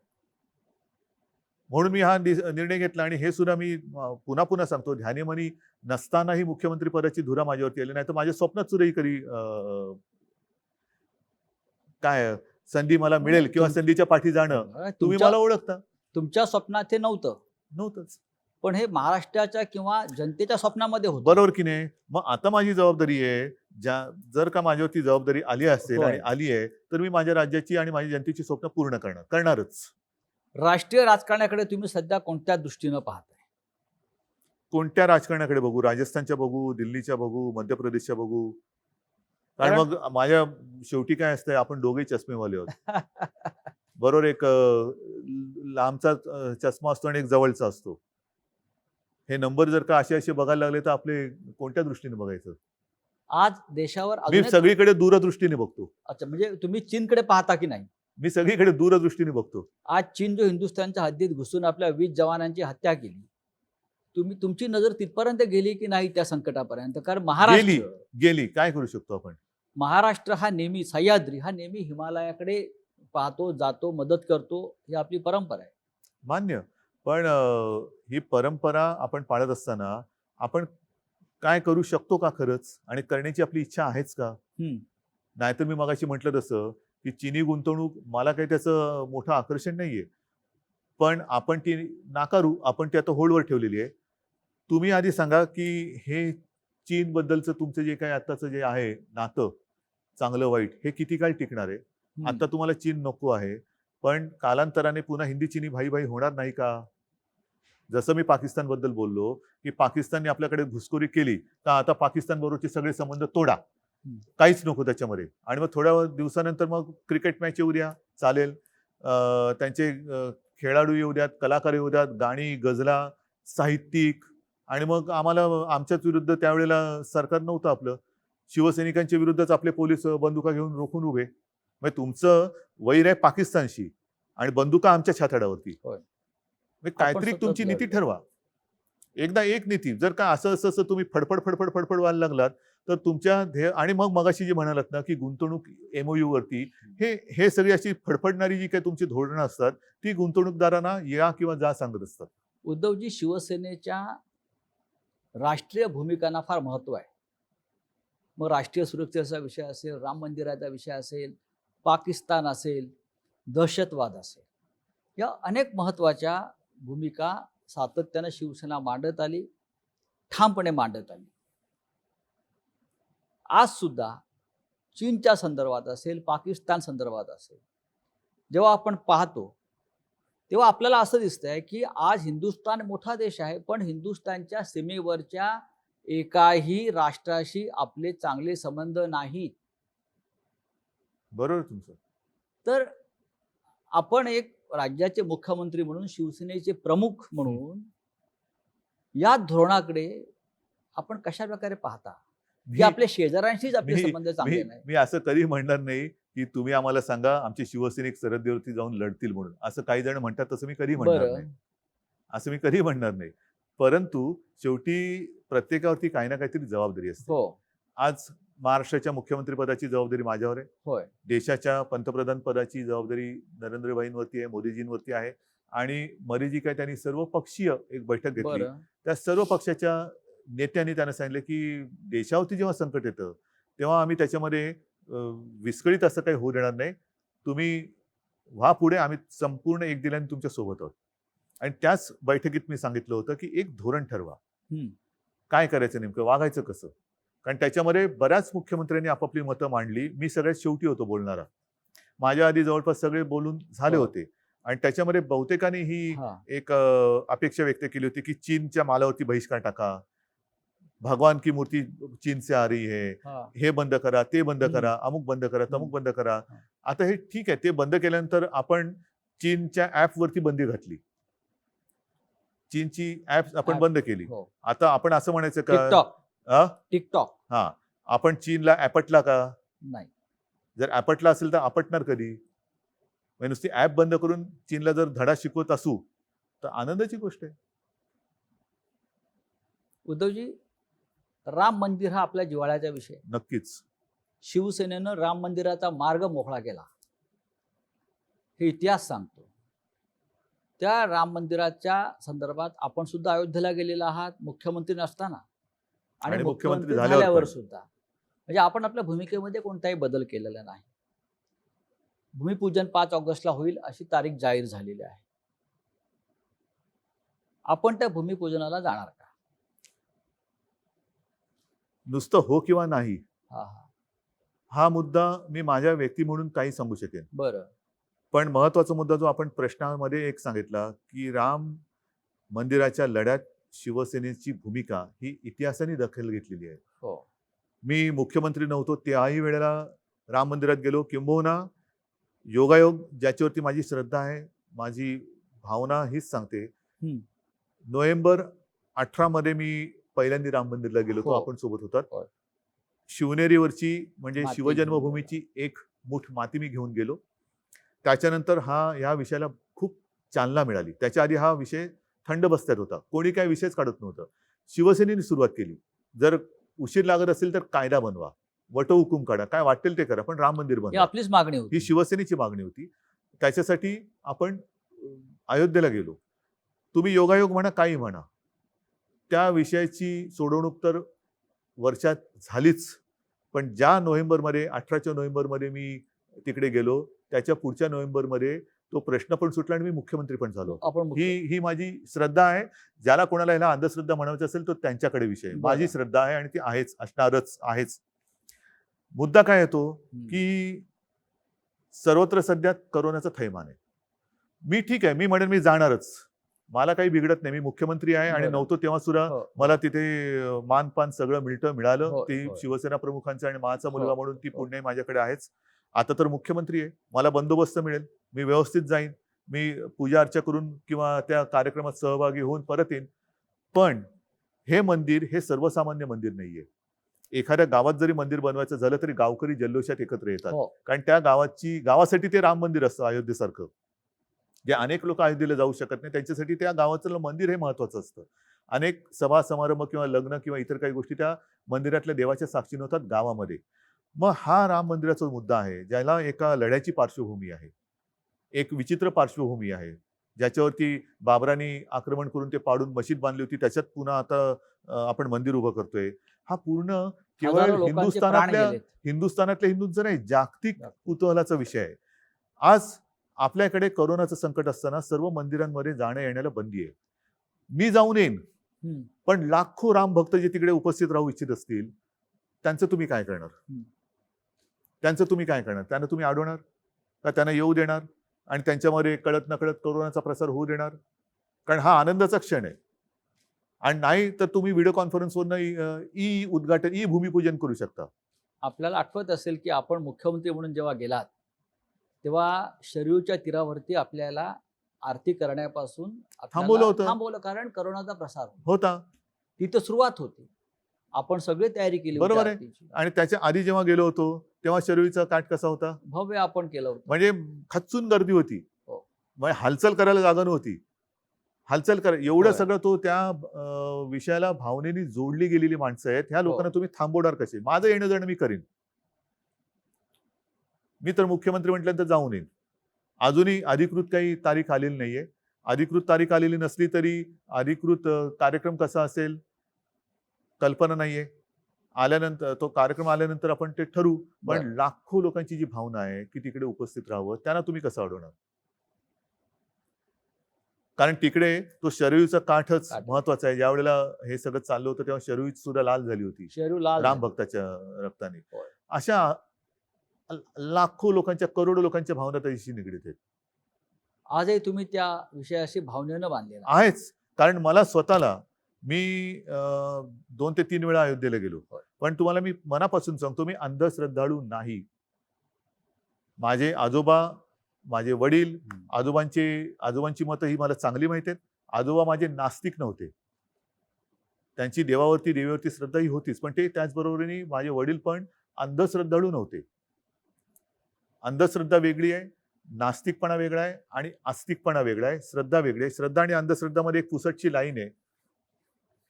म्हणून मी हा निर्णय घेतला. आणि हे सुद्धा मी पुन्हा पुन्हा सांगतो, ध्यानीमनी नसतानाही मुख्यमंत्री पदाची धुरा माझ्यावरती आली नाही, तर माझ्या स्वप्नात सुद्धा ही कधी काय संधी मला मिळेल किंवा संधीच्या पाठी जाणं, तुम्ही मला ओळखता. तुमच्या स्वप्नात हे नव्हतंच. पण हे महाराष्ट्राच्या किंवा जनतेच्या स्वप्नामध्ये होतं. बरोबर की नाही? मग आता माझी जबाबदारी आहे, जर का माझ्यावरती जबाबदारी आली असेल आणि आली आहे, तर मी माझ्या राज्याची आणि माझ्या जनतेची स्वप्न पूर्ण करणारच. राष्ट्रीय राजकारणाकडे तुम्ही सध्या कोणत्या दृष्टीनं पाहताय? कोणत्या राजकारणाकडे बघू? राजस्थानच्या बघू, दिल्लीच्या बघू, मध्य प्रदेशच्या बघू? कारण मग माझ्या शेवटी काय असतंय, आपण दोघेही चष्मेवाले आहोत. बरोबर. एक लांबचा चष्मा असतो आणि एक जवळचा असतो. हे नंबर जर का असे बघायला लागले तर आपले कोणत्या दृष्टीने बघायचं? आज देशावर मी सगळीकडे दूरदृष्टीने बघतो. अच्छा, म्हणजे तुम्ही चीनकडे पाहता की नाही? मी सगळीकडे दूरदृष्टीने बघतो. आज चीन जो हिंदुस्थानच्या हद्दीत घुसून आपल्या 20 जवानांची हत्या केली, तुमची नजर तिथपर्यंत गेली की नाही त्या संकटापर्यंत? कारण गेली. काय करू शकतो आपण? महाराष्ट्र हा नेहमी, सह्याद्री हा नेहमी हिमालयाकडे पाहतो, जातो, मदत करतो, ही आपली परंपरा आहे. मान्य. पण ही परंपरा आपण पाळत असताना आपण काय करू शकतो का खरंच? आणि करण्याची आपली इच्छा आहेच का? नाहीतर मी मगाशी म्हटलं तसं की चीनी गुंतवणूक मला काही त्याचं मोठं आकर्षण नाहीये, पण आपण ती नाकारू. आपण ती आता होल्डवर ठेवलेली आहे. तुम्ही आधी सांगा की हे चीन बद्दलचं तुमचं जे काही आताचं जे आहे नातं, चांगलं वाईट, हे किती काळ टिकणार आहे? आता तुम्हाला चीन नको आहे, पण कालांतराने पुन्हा हिंदी चीनी भाई भाई होणार नाही का? जसं मी पाकिस्तान बद्दल बोललो की पाकिस्तानने आपल्याकडे घुसखोरी केली, तर आता पाकिस्तान बरोबरचे सगळे संबंध तोडा, काहीच नको त्याच्यामध्ये. आणि मग थोड्या दिवसानंतर मग क्रिकेट मॅच येऊ द्या, चालेल. त्यांचे खेळाडू येऊ द्यात, कलाकार येऊ द्यात, गाणी, गझला, साहित्यिक. आणि मग आम्हाला आमच्याच विरुद्ध त्यावेळेला सरकार नव्हतं आपलं, शिवसैनिकांच्या विरुद्धच आपले पोलीस बंदुका घेऊन रोखून उभे. म्हणजे तुमचं वैर आहे पाकिस्तानशी आणि बंदुका आमच्या छाताडावरती. काहीतरी तुमची नीती ठरवा. एकदा एक नीती. जर का असं तुम्ही फडफड व्हायला लागलात तर तुमच्या ध्येय आणि मग मगाशी जे म्हणालात ना की गुंतवणूक MOU वरती हे हे सगळी अशी फडफडणारी जी काही तुमची धोरणं असतात ती गुंतवणूकदारांना या किंवा जा सांगत असतात. उद्धवजी, शिवसेनेच्या राष्ट्रीय भूमिकांना फार महत्त्व आहे. मग राष्ट्रीय सुरक्षेचा विषय असेल, राम मंदिराचा विषय असेल, पाकिस्तान असेल, दहशतवाद असेल, या अनेक महत्त्वाच्या भूमिका सातत्यानं शिवसेना मांडत आली, ठामपणे मांडत आली. आज सुद्धा चीनच्या संदर्भात असेल, पाकिस्तान संदर्भात असेल, जेव्हा आपण पाहतो तेव्हा आपल्याला असं दिसतंय की आज हिंदुस्थान मोठा देश आहे, पण हिंदुस्थानच्या सीमेवरच्या एकाही राष्ट्राशी आपले चांगले संबंध नाहीत. बरोबर तुमचं. तर आपण एक राज्याचे मुख्यमंत्री म्हणून, शिवसेनेचे प्रमुख म्हणून या धोरणाकडे आपण कशा प्रकारे पाहता की मी आपल्या शेजाऱ्यांशीच आपले मी संबंध चांगले मी नाही? मी असं कधी म्हणणार नाही की तुम्ही आम्हाला सांगा आमचे शिवसैनिक सरहद्दीवरती जाऊन लढतील म्हणून. असं काही जण म्हणतात, तसं मी कधी म्हणणार बरं. नाही. असं मी कधी म्हणणार नाही. परंतु शेवटी प्रत्येकावरती काही ना काहीतरी जबाबदारी असते. हो. आज महाराष्ट्राच्या मुख्यमंत्री पदाची जबाबदारी माझ्यावर आहे. होय. देशाच्या पंतप्रधान पदाची जबाबदारी नरेंद्रभाईंवरती आहे, मोदीजींवरती आहे. आणि मध्ये जी काय त्यांनी सर्व पक्षीय एक बैठक घेतली, बरं. त्या सर्व पक्षाच्या नेत्यांनी त्यांना सांगितलं की देशावरती जेव्हा संकट येतं तेव्हा आम्ही त्याच्यामध्ये विस्कळीत असं काही होऊ देणार नाही. तुम्ही व्हा पुढे, आम्ही संपूर्ण एक दिल्याने तुमच्या सोबत आहोत. आणि त्याच बैठकीत मी सांगितलं होतं की एक धोरण ठरवा, काय करायचं, नेमकं वागायचं कसं. कारण त्याच्यामध्ये बऱ्याच मुख्यमंत्र्यांनी आपापली मतं मांडली. मी सगळ्यात शेवटी होतो बोलणारा. माझ्या आधी जवळपास सगळे बोलून झाले हो. होते. आणि त्याच्यामध्ये बहुतेकांनी ही हा. एक अपेक्षा व्यक्त केली होती की चीनच्या मालावरती बहिष्कार टाका, भगवान की मूर्ती चीन से आ रही है, हा. हे बंद करा, ते बंद करा, अमुक बंद करा, तमुक बंद करा. आता हे ठीक आहे, ते बंद केल्यानंतर आपण चीनच्या ॲपवरती बंदी घातली. चीनची ॲप आपण App. बंद केली. हो. आता आपण असं म्हणायचं का टिकटॉक टिकटॉक हा आपण चीनला आपटला का? नाही. जर आपटला असेल तर आपटणार कधी? म्हणजे नुसती ॲप बंद करून चीनला जर धडा शिकवत असू तर आनंदाची गोष्ट आहे. उद्धवजी, राम मंदिर हा आपल्या जिव्हाळ्याचा विषय आहे. नक्कीच. शिवसेनेनं राम मंदिराचा मार्ग मोकळा केला, हे इतिहास सांगतो. त्या राम मंदिराच्या संदर्भात आपण सुद्धा अयोध्येला गेलेला आहात, मुख्यमंत्री नसताना आणि आणि मुख्यमंत्री मुख्यमंत्री झाल्यावर झाल्यावर पण. सुद्धा. म्हणजे आपण आपल्या भूमिकेमध्ये कोणताही बदल केलेला नाही. भूमिपूजन 5 ऑगस्टला होईल अशी तारीख जाहीर झालेली आहे. आपण त्या भूमिपूजनाला जाणार का? नुसतं हो किंवा नाही हा हा. हा मुद्दा मी माझ्या व्यक्ती म्हणून काही सांगू शकेन. बरं. पण महत्वाचा मुद्दा जो आपण प्रश्नामध्ये एक सांगितला की राम मंदिराच्या लढ्यात शिवसेनेची भूमिका ही इतिहासाने दखल घेतलेली आहे. हो. मी मुख्यमंत्री नव्हतो त्याही वेळेला राम मंदिरात गेलो, किंबहुना योगायोग ज्याच्यावरती माझी श्रद्धा आहे, माझी भावना हीच सांगते. नोव्हेंबर 18 मध्ये मी पहिल्यांदा राम मंदिरला गेलो होतो. हो. आपण सोबत होतात. होय. शिवनेरीवरची म्हणजे माती शिवजन्मभूमीची एक मूठ माती मी घेऊन गेलो. त्याच्यानंतर ह्या विषयाला खूप चालना मिळाली. त्याच्या आधी हा विषय थंड बस्त्यात होता, कोणी काही विषयच काढत नव्हतं. शिवसेनेने सुरुवात केली, जर उशीर लागत असेल तर कायदा बनवा, वटहुकूम काढा, काय वाटेल ते करा, पण राम मंदिर ही बनवा, आपलीच मागणी ही होती. शिवसेनेची मागणी होती. त्याच्यासाठी आपण अयोध्येला गेलो. तुम्ही योगायोग म्हणा, काही म्हणा, त्या विषयाची सोडवणूक तर वर्षात झालीच. पण ज्या नोव्हेंबरमध्ये 18च्या नोव्हेंबरमध्ये मी तिकडे गेलो, त्याच्या पुढच्या नोव्हेंबरमध्ये तो प्रश्न पण सुटला आणि मी मुख्यमंत्री पण झालो. आपण ही माझी श्रद्धा आहे. ज्याला कोणाला ह्याला अंधश्रद्धा म्हणायचं असेल तो त्यांच्याकडे विषय. बरं. माझी श्रद्धा आहे आणि ती आहेच, असणारच आहेच. मुद्दा काय येतो की सर्वत्र सध्या करोनाचं थैमान आहे. मी ठीक आहे, मी म्हणेन मी जाणारच, मला काही बिघडत नाही, मी मुख्यमंत्री आहे. आणि बरं. नव्हतो तेव्हा सुद्धा हो. मला तिथे मानपान सगळं मिळालं. हो, ती हो. शिवसेना प्रमुखांचं आणि माझा मुलगा हो, म्हणून ती हो. पुण्य माझ्याकडे आहेच. आता तर मुख्यमंत्री आहे, मला बंदोबस्त मिळेल, मी व्यवस्थित जाईन, मी पूजा अर्चा करून किंवा त्या कार्यक्रमात सहभागी होऊन परत येईन. पण हे मंदिर हे सर्वसामान्य मंदिर नाहीये. एखाद्या गावात जरी मंदिर बनवायचं झालं तरी गावकरी जल्लोषात एकत्र येतात. हो. कारण त्या गावासाठी ते राम मंदिर असतं अयोध्येसारखं. जे अनेक लोक अयोध्येला जाऊ शकत नाही त्यांच्यासाठी त्या गावाचं मंदिर हे महत्वाचं असतं. अनेक सभा समारंभ किंवा लग्न किंवा इतर काही गोष्टी त्या मंदिरातल्या देवाच्या साक्षीने होतात गावामध्ये. मग हा राम मंदिराचा मुद्दा आहे, ज्याला एका लढ्याची पार्श्वभूमी आहे, एक विचित्र पार्श्वभूमी आहे, ज्याच्यावरती बाबरांनी आक्रमण करून ते पाडून मशीद बांधली होती, त्याच्यात पुन्हा आता आपण मंदिर उभं करतोय. हा पूर्ण केवळ हजारो लोकांचे प्राण गेलेत. हिंदुस्थानातल्या हिंदूंचा नाही, जागतिक कुतूहलाचा विषय आहे. आज आपल्याकडे कोरोनाचं संकट असताना सर्व मंदिरांमध्ये जाण्या येण्याला बंदी आहे. मी जाऊन येईन, हम्म. पण लाखो राम भक्त जे तिकडे उपस्थित राहू इच्छित असतील, त्यांचं तुम्ही काय करणार? त्यांचं तुम्ही काय करणार? त्यांना तुम्ही अडवणार का? त्यांना येऊ देणार आणि त्यांच्यामध्ये कळत नकळत कोरोनाचा प्रसार होऊ देणार? कारण हा आनंदाचा क्षण आहे. आणि नाही तर तुम्ही व्हिडिओ कॉन्फरन्सवरनं ई उद्घाटन, ई भूमिपूजन करू शकता. आपल्याला आठवत असेल की आपण मुख्यमंत्री म्हणून जेव्हा गेलात तेव्हा शरयूच्या तीरावरती आपल्याला आरती करण्यापासून थांबवलं होतं. थांबवलं, कारण करोनाचा प्रसार होता. होता. तिथं सुरुवात होती. आपण सगळी तयारी केली होती बरोबर आहे. आरतीची. आणि त्याच्या आधी जेव्हा गेलो होतो तेव्हा शरयूचा काठ कसा होता? भव्य आपण केलं होतं. म्हणजे खच्चून गर्दी होती. हो. म्हणजे हालचाल करायला जागा नव्हती. हालचाल करा एवढं होय. सगळं तो त्या विषयाला भावनेने जोडली गेलेली माणसं आहेत. ह्या लोकांना तुम्ही थांबवणार कसे? माझं येणं जाणं मी करीन. मी तर मुख्यमंत्री म्हटल्यानंतर जाऊन येईन. अजूनही अधिकृत काही तारीख आलेली नाहीये. अधिकृत तारीख आलेली नसली तरी अधिकृत कार्यक्रम कसा असेल कल्पना नाहीये. आल्यानंतर तो कार्यक्रम आल्यानंतर आपण ते ठरवू. पण बरं. लाखो लोकांची जी भावना आहे की तिकडे उपस्थित राहावं, त्यांना तुम्ही कसं अडवणार? कारण तिकडे तो शरयूचा काठच काठ. महत्वाचा आहे. ज्या वेळेला हे सगळं चाललं होतं तेव्हा शरयू सुद्धा लाल झाली होती शरयू लाल राम झाली. भक्ताच्या रक्ताने. होय. अशा लाखो लोकांच्या, करोडो लोकांच्या भावना त्याच्याशी निगडीत आहेत. आजही तुम्ही त्या विषयाशी भावनेनं बांधलेला आहेच. कारण मला स्वतःला मी 2 ते 3 वेळा अयोध्येला गेलो. होय. पण तुम्हाला मी मनापासून सांगतो, मी अंधश्रद्धाळू नाही. माझे आजोबा, माझे वडील, आजोबांची मतं ही मला चांगली माहिती आहेत. आजोबा माझे नास्तिक नव्हते. त्यांची देवावरती श्रद्धा ही होतीच. पण ते त्याचबरोबरीने माझे वडील पण अंधश्रद्धाळू नव्हते. अंधश्रद्धा वेगळी आहे, नास्तिकपणा वेगळा आहे आणि आस्तिकपणा वेगळा आहे, श्रद्धा वेगळी आहे. श्रद्धा आणि अंधश्रद्धामध्ये एक पुसटची लाईन आहे,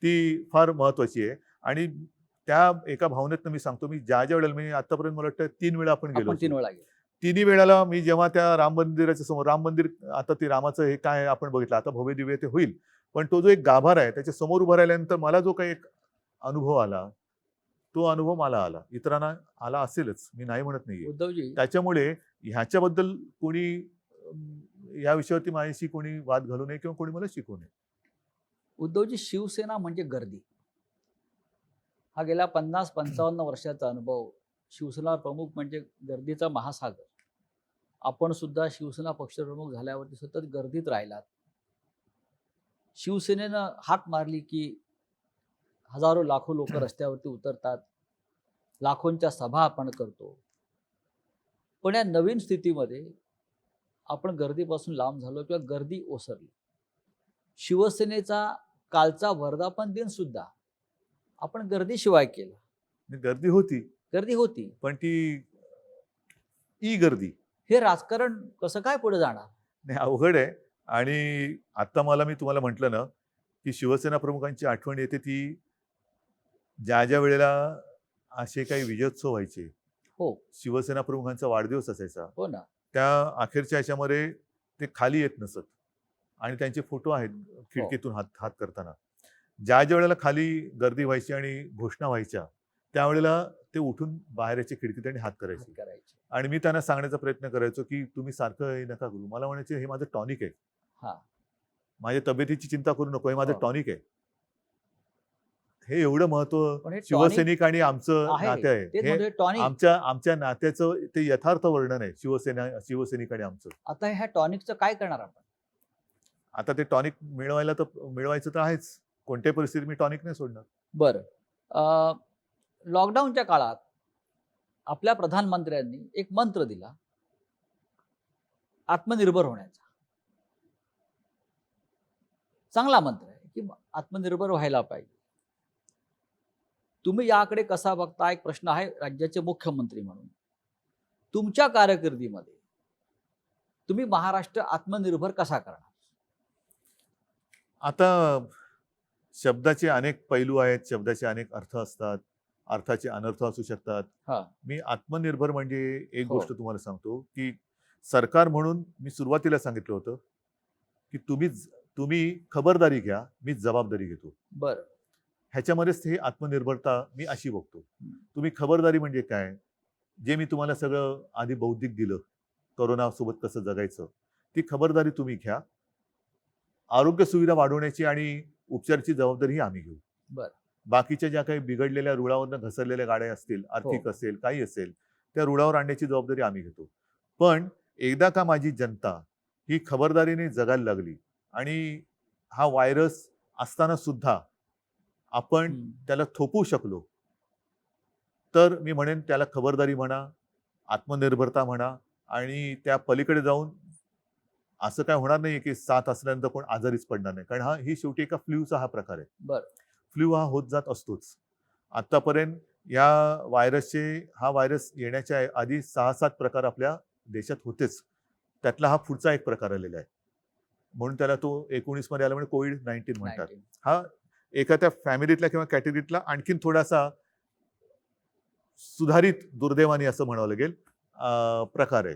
ती फार महत्वाची आहे. आणि त्या एका भावनेतनं मी सांगतो, मी ज्या वेळेला मी आतापर्यंत मला वाटतं 3 वेळा आपण गेलो. आपण 3 वेळा गेलो. तिन्ही वेळेला मी जेव्हा त्या राम मंदिराच्या समोर, राम मंदिर आता ते रामाचं हे काय आपण बघितलं, आता भव्य दिव्य ते होईल. पण तो जो एक गाभारा आहे त्याच्या समोर उभं राहिल्यानंतर मला जो काही एक अनुभव आला, तो अनुभव मला आला. इतरांना आला असेलच, मी नाही म्हणत नाहीये. उद्धवजी, त्याच्यामुळे ह्याच्याबद्दल कोणी या विषयावरती माझ्याशी कोणी वाद घालू नये किंवा कोणी मला शिकवू नये. उद्धवजी, शिवसेना म्हणजे गर्दी. हा गेल्या 50-55 वर्षाचा अनुभव. शिवसेना प्रमुख म्हणजे गर्दीचा महासागर. आपण सुद्धा शिवसेना पक्षप्रमुख झाल्यावरती सतत गर्दीत राहिलात. शिवसेनेनं हाक मारली की हजारो लाखो लोक रस्त्यावरती उतरतात, लाखोंच्या सभा आपण करतो. पण या नवीन स्थितीमध्ये आपण गर्दीपासून लांब झालो किंवा गर्दी ओसरली. शिवसेनेचा कालचा वर्धापन दिन सुद्धा आपण गर्दीशिवाय केला. गर्दी होती, गर्दी होती, पण ती ई गर्दी. हे राजकारण कसं काय पुढे जाणार? नाही, अवघड आहे. आणि आता मी तुम्हाला म्हटलं ना की शिवसेना प्रमुखांची आठवण येते ती ज्या वेळेला असे काही विजयोत्सव व्हायचे, हो शिवसेना प्रमुखांचा वाढदिवस असायचा, हो ना. त्या अखेरच्या ह्याच्यामध्ये ते खाली येत नसत आणि त्यांचे फोटो आहेत खिडकीतून हात करताना. ज्या वेळेला खाली गर्दी व्हायची आणि घोषणा व्हायच्या त्यावेळेला ते उठून बाहेर याचे खिडकीत आणि हात करायचे. आणि मी त्यांना सांगण्याचा प्रयत्न करायचो की तुम्ही सारखं हे नका करू. मला म्हणायचे हे माझं टॉनिक आहे, माझ्या तब्येतीची चिंता करू नको, हे माझं टॉनिक आहे. हे एवढं महत्व शिवसैनिक आणि आमचं नाते आहे. हे आमच्या नात्याचं ते यथार्थ वर्णन आहे, शिवसैनिक आणि आमचं. आता ह्या टॉनिकचं काय करणार आपण? आता ते टॉनिक मिळवायचं तर आहेच. कोणत्याही परिस्थितीत मी टॉनिक नाही सोडणार. बरं, लॉकडाऊनच्या काळात आपल्या प्रधानमंत्र्यांनी एक मंत्र दिला आत्मनिर्भर होण्याचा. चांगला मंत्र आहे की आत्मनिर्भर व्हायला पाहिजे. तुम्ही याकडे कसा बघता? एक प्रश्न आहे राज्याचे मुख्यमंत्री म्हणून. तुमच्या कारकिर्दीमध्ये तुम्ही महाराष्ट्र आत्मनिर्भर कसा करणार? आता शब्दाचे अनेक पैलू आहेत, शब्दाचे अनेक अर्थ असतात, अर्थाचे अनर्थ असू शकतात. हा. मी आत्मनिर्भर म्हणजे एक हो. गोष्ट तुम्हाला सांगतो, की सरकार म्हणून मी सुरुवातीला सांगितलं होतं, की तुम्ही खबरदारी घ्या, मी जबाबदारी घेतो. बरं. ह्याच्यामध्येच हे आत्मनिर्भरता मी अशी बघतो. हं. तुम्ही खबरदारी म्हणजे काय? जे मी तुम्हाला सगळं आधी बौद्धिक दिलं, कोरोनासोबत कसं जगायचं, ती खबरदारी तुम्ही घ्या. आरोग्य सुविधा वाढवण्याची आणि उपचाराची जबाबदारी आम्ही घेऊ. बरं. बाकीच्या ज्या काही बिघडलेल्या रुळावरनं घसरलेल्या गाड्या असतील, आर्थिक हो. असेल, काही असेल, त्या रुळावर आणण्याची जबाबदारी आम्ही घेतो. पण एकदा का माझी जनता ही खबरदारीने जगायला लागली आणि हा व्हायरस असताना सुद्धा आपण हं. त्याला थोपवू शकलो, तर मी म्हणेन त्याला खबरदारी म्हणा, आत्मनिर्भरता म्हणा आणि त्या पलीकडे जाऊन असं काय होणार नाहीये, की 7 असल्यानंतर कोण आजारीच पडणार नाही. कारण ही शेवटी एका फ्लूचा हा प्रकार आहे. बरं. फ्लू हा होत जात असतोच. आतापर्यंत या हा व्हायरस येण्याच्या आधी 6-7 प्रकार आपल्या देशात होतेच. त्यातला हा पुढचा एक प्रकार आलेला आहे. म्हणून त्याला तो 19 मध्ये आला म्हणजे कोविड-19 म्हणतात. 19. हा एखाद्या फॅमिलीतल्या किंवा कॅटेगरीतला आणखीन थोडासा सुधारित दुर्दैवाने असं म्हणावं लागेल प्रकार आहे.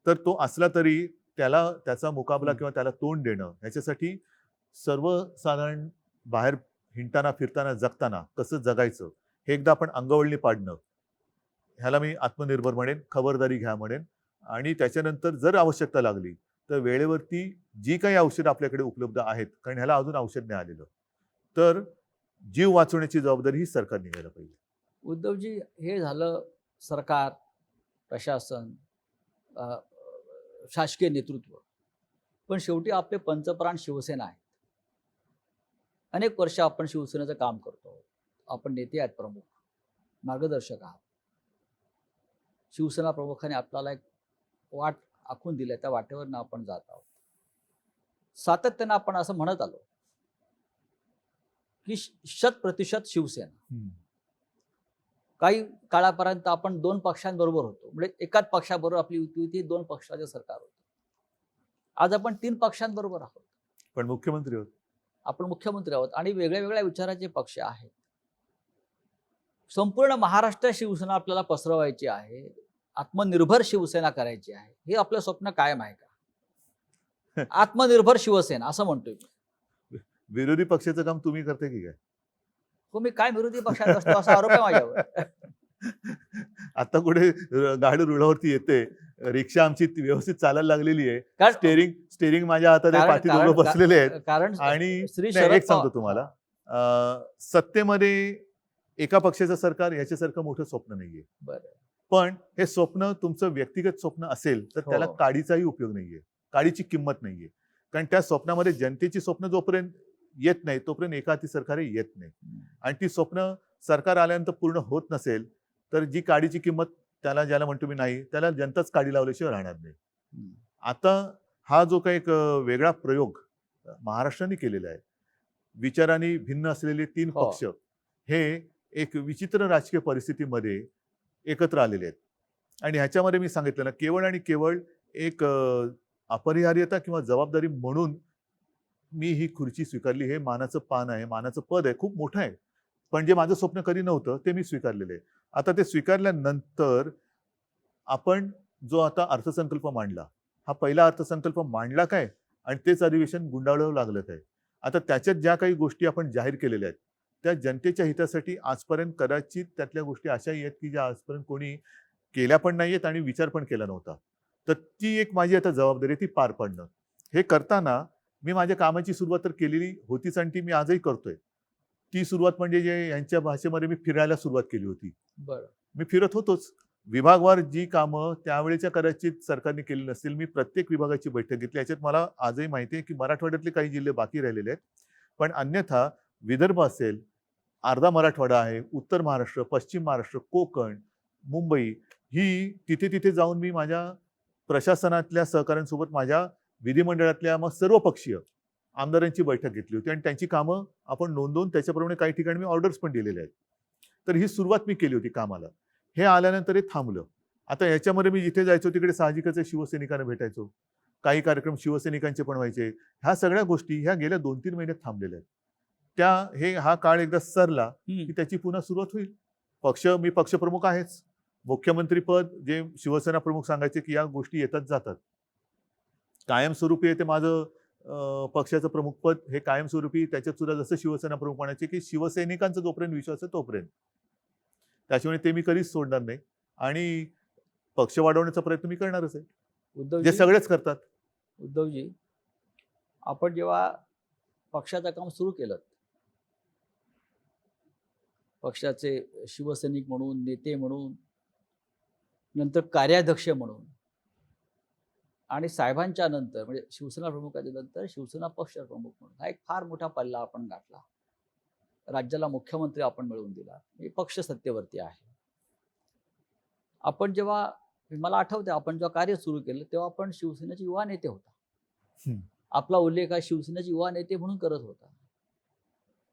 तर तो असला तरी त्याचा मुकाबला हं. किंवा त्याला तोंड देणं ह्याच्यासाठी सर्वसाधारण बाहेर हिंडताना, फिरताना, जगताना कसं जगायचं हे एकदा आपण अंगवळणी पाडणं, ह्याला मी आत्मनिर्भर म्हणेन, खबरदारी घ्या म्हणेन. आणि त्याच्यानंतर जर आवश्यकता लागली तर वेळेवरती जी काही औषधं आपल्याकडे उपलब्ध आहेत, कारण ह्याला अजून औषध नाही आलेलं, तर जीव वाचवण्याची जबाबदारी ही सरकारने घ्यायला पाहिजे. उद्धवजी, हे झालं सरकार, प्रशासन, अ, शासकीय नेतृत्व. पण शेवटी आपले पंतप्रधान शिवसेना आहे. अनेक वर्ष आपण शिवसेनेचं काम करतो. आपण नेते आहेत, प्रमुख मार्गदर्शक आहात. शिवसेना प्रमुखाने आपल्याला एक वाट आखून दिली, त्या वाटेवरनं आपण जात आहोत. सातत्यानं आपण असं म्हणत आलो की 100% शिवसेना. काही काळापर्यंत आपण 2 पक्षांबरोबर होतो, म्हणजे एकाच पक्षाबरोबर आपली युती होती, 2 पक्षाचे सरकार होते. आज आपण 3 पक्षांबरोबर आहोत. पण मुख्यमंत्री होत. आपण मुख्यमंत्री आहोत आणि वेगळ्या वेगळ्या विचाराचे पक्ष आहेत. संपूर्ण महाराष्ट्र शिवसेना आपल्याला पसरवायची आहे, आत्मनिर्भर शिवसेना करायची आहे. हे आपलं स्वप्न कायम आहे का? आत्मनिर्भर शिवसेना असं म्हणतोय मी. विरोधी पक्षाचं काम तुम्ही करते की काय? हो, मी काय विरोधी पक्षात असतो असा आरोप आहे माझ्यावर. आता कुठे गाडी रुळावरती येते, रिक्षा आमची व्यवस्थित चालायला लागलेली आहे, कारण स्टेरिंग माझ्या हातात आहे, पाठी दोघं बसलेले आहेत. कारण आणि श्री नाही, शरद एक सांगतो पवार- तुम्हाला, सत्तेमध्ये एका पक्षाचं सरकार याच्यासारखं मोठं स्वप्न नाहीये. बरं. पण हे स्वप्न तुमचं व्यक्तिगत स्वप्न असेल तर त्याला हो. काडीचाही उपयोग नाहीये, काडीची किंमत नाहीये. कारण त्या स्वप्नामध्ये जनतेची स्वप्न जोपर्यंत येत नाही तोपर्यंत एकाती सरकारही येत नाही. आणि ती स्वप्न सरकार आल्यानंतर पूर्ण होत नसेल तर जी काडीची किंमत ज्याला म्हणतो मी नाही, त्याला जनताच काडी लावल्याशिवाय राहणार नाही. आता हा जो काही एक वेगळा प्रयोग महाराष्ट्राने केलेला आहे, विचारांनी भिन्न असलेले 3 हो. पक्ष हे एक विचित्र राजकीय परिस्थितीमध्ये एकत्र आलेले आहेत. आणि ह्याच्यामध्ये मी सांगितलं ना, केवळ आणि केवळ एक अपरिहार्यता किंवा जबाबदारी म्हणून मी ही खुर्ची स्वीकारली. हे मानाचं पान आहे, मानाचं पद आहे, खूप मोठं आहे. पण जे माझं स्वप्न कधी नव्हतं ते मी स्वीकारलेलं आहे. आता ते स्वीकारल्यानंतर आपण जो आता अर्थसंकल्प मांडला, हा पहिला अर्थसंकल्प मांडला काय आणि तेच अधिवेशन गुंडाळावं लागलं काय? आता त्याच्यात ज्या काही गोष्टी आपण जाहीर केलेल्या आहेत त्या जनतेच्या हितासाठी आजपर्यंत कदाचित त्यातल्या गोष्टी अशाही आहेत की ज्या आजपर्यंत कोणी केल्या पण नाहीयेत आणि विचार पण केला नव्हता. तर ती एक माझी आता जबाबदारी ती पार पाडणं. हे करताना मी माझ्या कामाची सुरुवात तर केलेली होतीच आणि ती मी आजही करतोय. ती सुरुवात म्हणजे जे यांच्या भाषेमध्ये मी फिरायला सुरुवात केली होती. बरं. मी फिरत होतोच. विभागवार जी कामं त्यावेळेच्या कदाचित सरकारने केली नसतील, मी प्रत्येक विभागाची बैठक घेतली. याच्यात मला आजही माहिती आहे की मराठवाड्यातले काही जिल्हे बाकी राहिलेले आहेत. पण अन्यथा विदर्भ असेल, अर्धा मराठवाडा आहे, उत्तर महाराष्ट्र, पश्चिम महाराष्ट्र, कोकण, मुंबई, ही तिथे जाऊन मी माझ्या प्रशासनातल्या सहकाऱ्यांसोबत माझ्या विधिमंडळातल्या मग सर्व पक्षीय आमदारांची बैठक घेतली होती आणि त्यांची कामं आपण नोंदवून त्याच्याप्रमाणे काही ठिकाणी मी ऑर्डर्स पण दिलेले आहेत. तर ही सुरुवात मी केली होती कामाला. हे आल्यानंतर हे थांबलं. आता याच्यामध्ये मी जिथे जायचो तिकडे साहजिकच शिवसैनिकांना भेटायचो. काही कार्यक्रम शिवसैनिकांचे पण व्हायचे. ह्या सगळ्या गोष्टी ह्या गेल्या 2-3 महिन्यात थांबलेल्या आहेत. हा काळ एकदा सरला हम्म. की त्याची पुन्हा सुरुवात होईल. मी पक्षप्रमुख आहेच. मुख्यमंत्रीपद जे शिवसेना प्रमुख सांगायचे की या गोष्टी येतात जातात. कायमस्वरूपी आहे ते माझं पक्षाचं प्रमुखपद हे कायमस्वरूपी. त्याच्यात सुद्धा जसं शिवसेना प्रमुख म्हणायचे की शिवसैनिकांचा जोपर्यंत विश्वास आहे तोपर्यंत. त्याच्यामुळे ते मी कधीच सोडणार नाही आणि पक्ष वाढवण्याचा प्रयत्न मी करणारच आहे, जे उद्धवजी सगळेच करतात. उद्धवजी आपण जेव्हा पक्षाचं काम सुरू केलं, पक्षाचे शिवसैनिक म्हणून, नेते म्हणून, नंतर कार्याध्यक्ष म्हणून, आणि साहेबांच्या नंतर म्हणजे शिवसेना प्रमुखाच्या नंतर शिवसेना पक्ष प्रमुख म्हणून हा एक फार मोठा पल्ला आपण गाठला. राज्याला मुख्यमंत्री आपण मिळवून दिला. हे पक्ष सत्तेवरती आहे. आपण जेव्हा, मला आठवते आपण जेव्हा कार्य सुरू केलं तेव्हा आपण शिवसेनेचे युवा नेते होता. हम्म. आपला उल्लेख हा शिवसेनेचे युवा नेते म्हणून करत होता.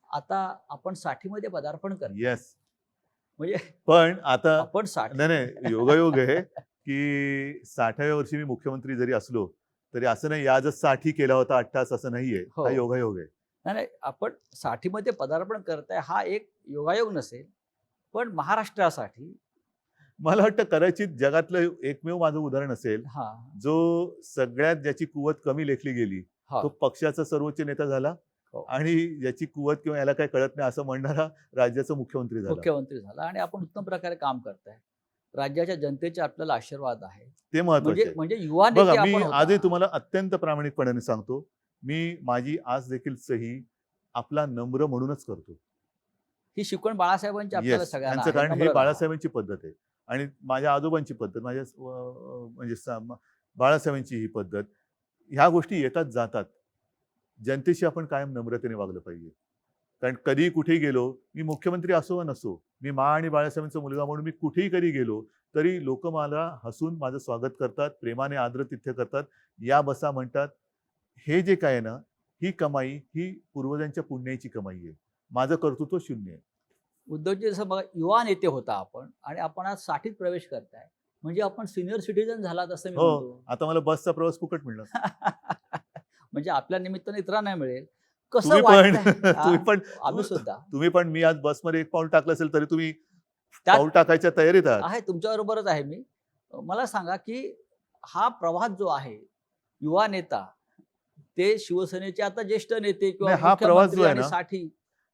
आता आपण 60मध्ये पदार्पण करतो. येस. म्हणजे पण आता आपण 60 नाही योगायोग आहे की 60व्या वर्षी मी मुख्यमंत्री जरी असलो तरी असं नाही याजच 60 केला होता 88 असं नाहीये. हो. हा योगायोग आहे. नाही, आपण 60मध्ये पदार्पण करताय हा एक योगायोग नसेल, पण महाराष्ट्रासाठी मला वाटतं कदाचित जगातलं एकमेव माझं उदाहरण असेल हा जो सगळ्यात ज्याची कुवत कमी लेखली गेली हा तो पक्षाचा सर्वोच्च नेता झाला हो. आणि ज्याची कुवत किंवा याला काही कळत नाही असं म्हणणारा राज्याचा मुख्यमंत्री झाला. मुख्यमंत्री झाला आणि आपण उत्तम प्रकारे काम करताय. राज्याच्या जनतेचे आपल्याला आशीर्वाद आहे. ते महत्वाचे म्हणजे आहे. म्हणजे युवा नेते बघा मी आपण होता. आजही तुम्हाला अत्यंत प्रामाणिकपणाने सांगतो, मी माझी आज देखील सही आपला नम्र म्हणूनच करतो. ही शिकवण बाळासाहेबांची आपल्याला येस, सगळ्यांना त्यांचं आहे. कारण नम्र हे राहा. बाळासाहेबांची पद्धत आहे आणि माझ्या आजोबांची पद्धत, म्हणजे बाळासाहेबांची ही पद्धत. ह्या गोष्टी येतात जातात. जनतेशी आपण कायम नम्रतेने वागलं पाहिजे. कारण कधीही कुठेही गेलो, मी मुख्यमंत्री असो वा नसो, मी आणि बाळासाहेबांचा मुलगा म्हणून मी कुठेही कधी गेलो तरी लोक मला हसून माझं स्वागत करतात, प्रेमाने आदरातिथ्य करतात, या बसा म्हणतात. हे जे काय आहे ना, ही कमाई ही पूर्वजांच्या पुण्याची कमाई आहे. माझं कर्तृत्व शून्य आहे. उद्धवजी जसं बघा युवा नेते होता आपण आणि आपण आज 60त प्रवेश करताय म्हणजे आपण सिनियर सिटीजन झालात असं मी हो, म्हणतो. आता मला बसचा प्रवास फुकट मिळणार. म्हणजे आपल्या निमित्ताने इतरांना मिळेल. कसं तुम्ही पण वाटतंय? तुम्ही पण आम्ही सुद्धा तुम्ही पण मी आज बसमध्ये एक पाऊल टाकलं असेल तरी तुम्ही त्यात पाऊल टाकायच्या तयारीत आहात. आहे, तुमच्याबरोबरच आहे मी. मला सांगा की हा प्रवास जो आहे युवा नेता ते शिवसेनेचे आता ज्येष्ठ नेते किंवा नाही, हा प्रवास जो मुख्यमंत्री आहे आणि ना, 60,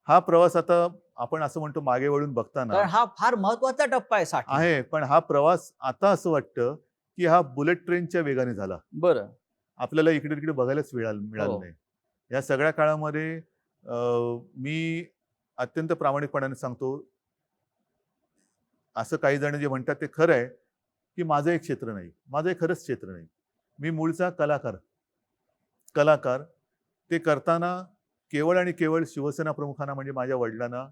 हा प्रवास आता आपण असं म्हणतो मागे वळून बघताना कारण हा फार महत्वाचा टप्पा आहे 60. आहे, पण हा प्रवास आता असं वाटतं की हा बुलेट ट्रेनच्या वेगाने झाला. बरं. आपल्याला इकडे तिकडे बघायलाच मिळालं हो. नाही. या सगळ्या काळामध्ये मी अत्यंत प्रामाणिकपणाने सांगतो, असं काही जण जे म्हणतात ते खरं आहे की माझं एक क्षेत्र नाही, माझं एक खरंच क्षेत्र नाही. मी मूळचा कलाकार. ते करताना केवळ आणि केवळ शिवसेना प्रमुखांना म्हणजे माझ्या वडिलांना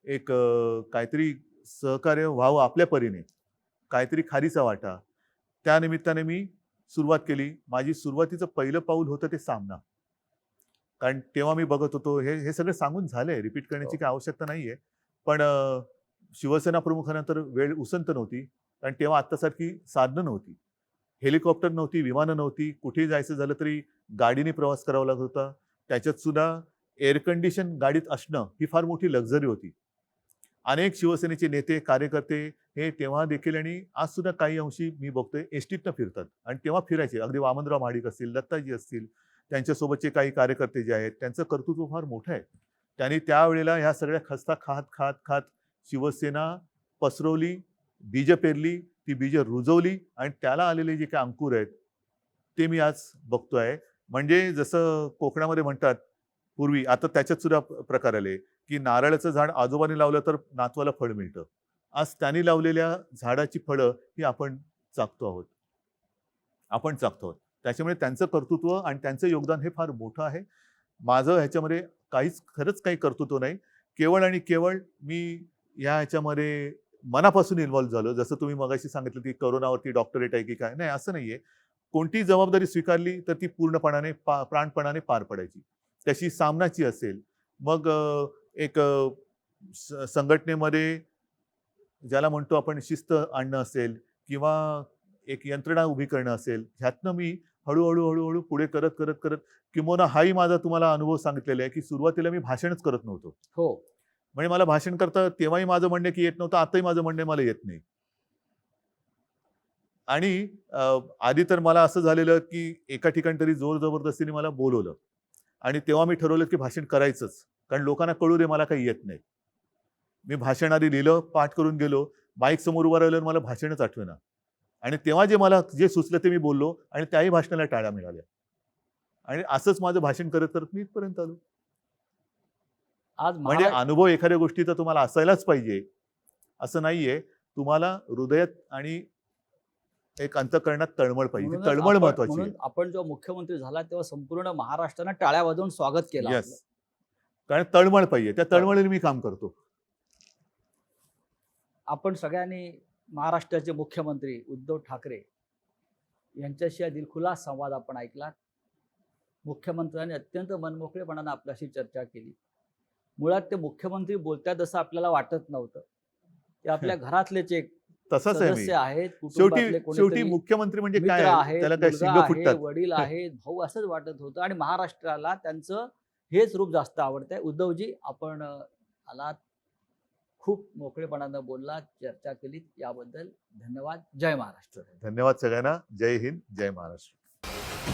एक काहीतरी सहकार्य व्हावं आपल्या परीने, काहीतरी खारीचा वाटा, त्या निमित्ताने मी सुरुवात केली. माझी सुरुवातीचं पहिलं पाऊल होतं ते सामना. कारण तेव्हा मी बघत होतो, हे सगळं सांगून झालंय, रिपीट करण्याची काही आवश्यकता नाहीये. पण शिवसेना प्रमुखानंतर वेळ उसंत नव्हती, कारण तेव्हा आत्तासारखी साधनं नव्हती, हेलिकॉप्टर नव्हती, विमानं नव्हती. कुठेही जायचं झालं तरी गाडीने प्रवास करावा लागत होता. त्याच्यात सुद्धा एअर कंडिशन गाडीत असणं ही फार मोठी लक्झरी होती. अनेक शिवसेनेचे नेते कार्यकर्ते हे तेव्हा देखील आणि आज सुद्धा काही अंशी मी बघतोय एसटीतनं फिरतात आणि तेव्हा फिरायचे. अगदी वामनराव महाडिक असतील, दत्ताजी असतील, त्यांच्यासोबतचे काही कार्यकर्ते जे आहेत त्यांचं कर्तृत्व फार मोठं आहे. त्यांनी त्यावेळेला ह्या सगळ्या खस्ता खात शिवसेना पसरवली, बीजं पेरली, ती बीजं रुजवली आणि त्याला आलेले जे काही अंकुर आहेत ते मी आज बघतोय. म्हणजे जसं कोकणामध्ये म्हणतात पूर्वी, आता त्याच्यात सुद्धा प्रकार आले की नारळाचं झाड आजोबाने लावलं तर नातवाला फळ मिळतं. आज त्यांनी लावलेल्या झाडाची फळं ही आपण चाखतो आहोत. त्याच्यामुळे त्यांचं कर्तृत्व आणि त्यांचं योगदान हे फार मोठं आहे. माझं ह्याच्यामध्ये खरंच काही कर्तृत्व नाही. केवळ आणि केवळ मी ह्याच्यामध्ये मनापासून इन्व्हॉल्व्ह झालो. जसं तुम्ही मगाशी सांगितलं की कोरोनावरती डॉक्टरेट आहे की काय, नाही असं नाहीये. कोणती जबाबदारी स्वीकारली तर ती पूर्णपणाने प्राणपणाने पार पडायची. तशी सामनाची असेल, मग एक संघटनेमध्ये ज्याला म्हणतो आपण शिस्त आणणं असेल किंवा एक यंत्रणा उभी करणं असेल, ह्यातनं मी हळूहळू हळूहळू पुढे करत करत करत, किंबहुना हाही माझा तुम्हाला अनुभव सांगितलेला आहे की सुरुवातीला मी भाषणच करत नव्हतो. हो. म्हणजे मला भाषण करता तेव्हाही माझं म्हणणं की येत नव्हतं, आताही माझं म्हणणं मला येत नाही. आणि आधी तर मला असं झालेलं की एका ठिकाणी तरी जोर जबरदस्तीने मला बोलवलं आणि तेव्हा मी ठरवलं की भाषण करायचंच, कारण लोकांना कळू दे मला काही येत नाही. मी भाषण आधी लिहिलं, पाठ करून गेलो, माईक समोर उभं राहिल्यावर मला भाषणच आठवेना. आणि तेव्हा मला जे सुचलं ते मी बोललो आणि त्याही भाषणाला टाळ्या मिळाल्या. आणि असंच माझं भाषण करत करत मी इथपर्यंत आलो. आज म्हणजे अनुभव एखाद्या गोष्टीचा तुम्हाला असायलाच पाहिजे असं नाहीये. तुम्हाला हृदयात आणि एक अंतःकरणात तळमळ पाहिजे. ती म्हणूनच तळमळ आपण महत्वाची आहे. म्हणून आपण जेव्हा मुख्यमंत्री झाला तेव्हा संपूर्ण महाराष्ट्रानं टाळ्या वाजवून स्वागत केलं आपलं. येस. कारण तळमळ पाहिजे. त्या तळमळीने मी काम करतो. आपण सगळ्यांनी महाराष्ट्राचे मुख्यमंत्री उद्धव ठाकरे यांच्याशी हा दिलखुलास संवाद आपण ऐकला. मुख्यमंत्र्यांनी अत्यंत मनमोकळेपणाने आपल्याशी चर्चा केली. मुळात ते मुख्यमंत्री बोलतात असं आपल्याला वाटत नव्हतं. ते आपल्या घरातलेच एक तसंच आहे मी. सदस्य आहेत, शेवटी कुटुंबातले शेवटी कोणीतरी मुख्यमंत्री म्हणजे मित्र काय? आहेत, त्याला काय मुलगा शिंग आहे, फुटतात. वडील आहेत, भाऊ असंच वाटत होतं आणि महाराष्ट्राला त्यांचं हेच रूप जास्त आवडतंय. उद्धवजी, आपण आलात, खूप मोकळेपणानं बोललात, चर्चा केलीत, याबद्दल धन्यवाद. जय महाराष्ट्र. धन्यवाद सगळ्यांना. जय हिंद, जय महाराष्ट्र.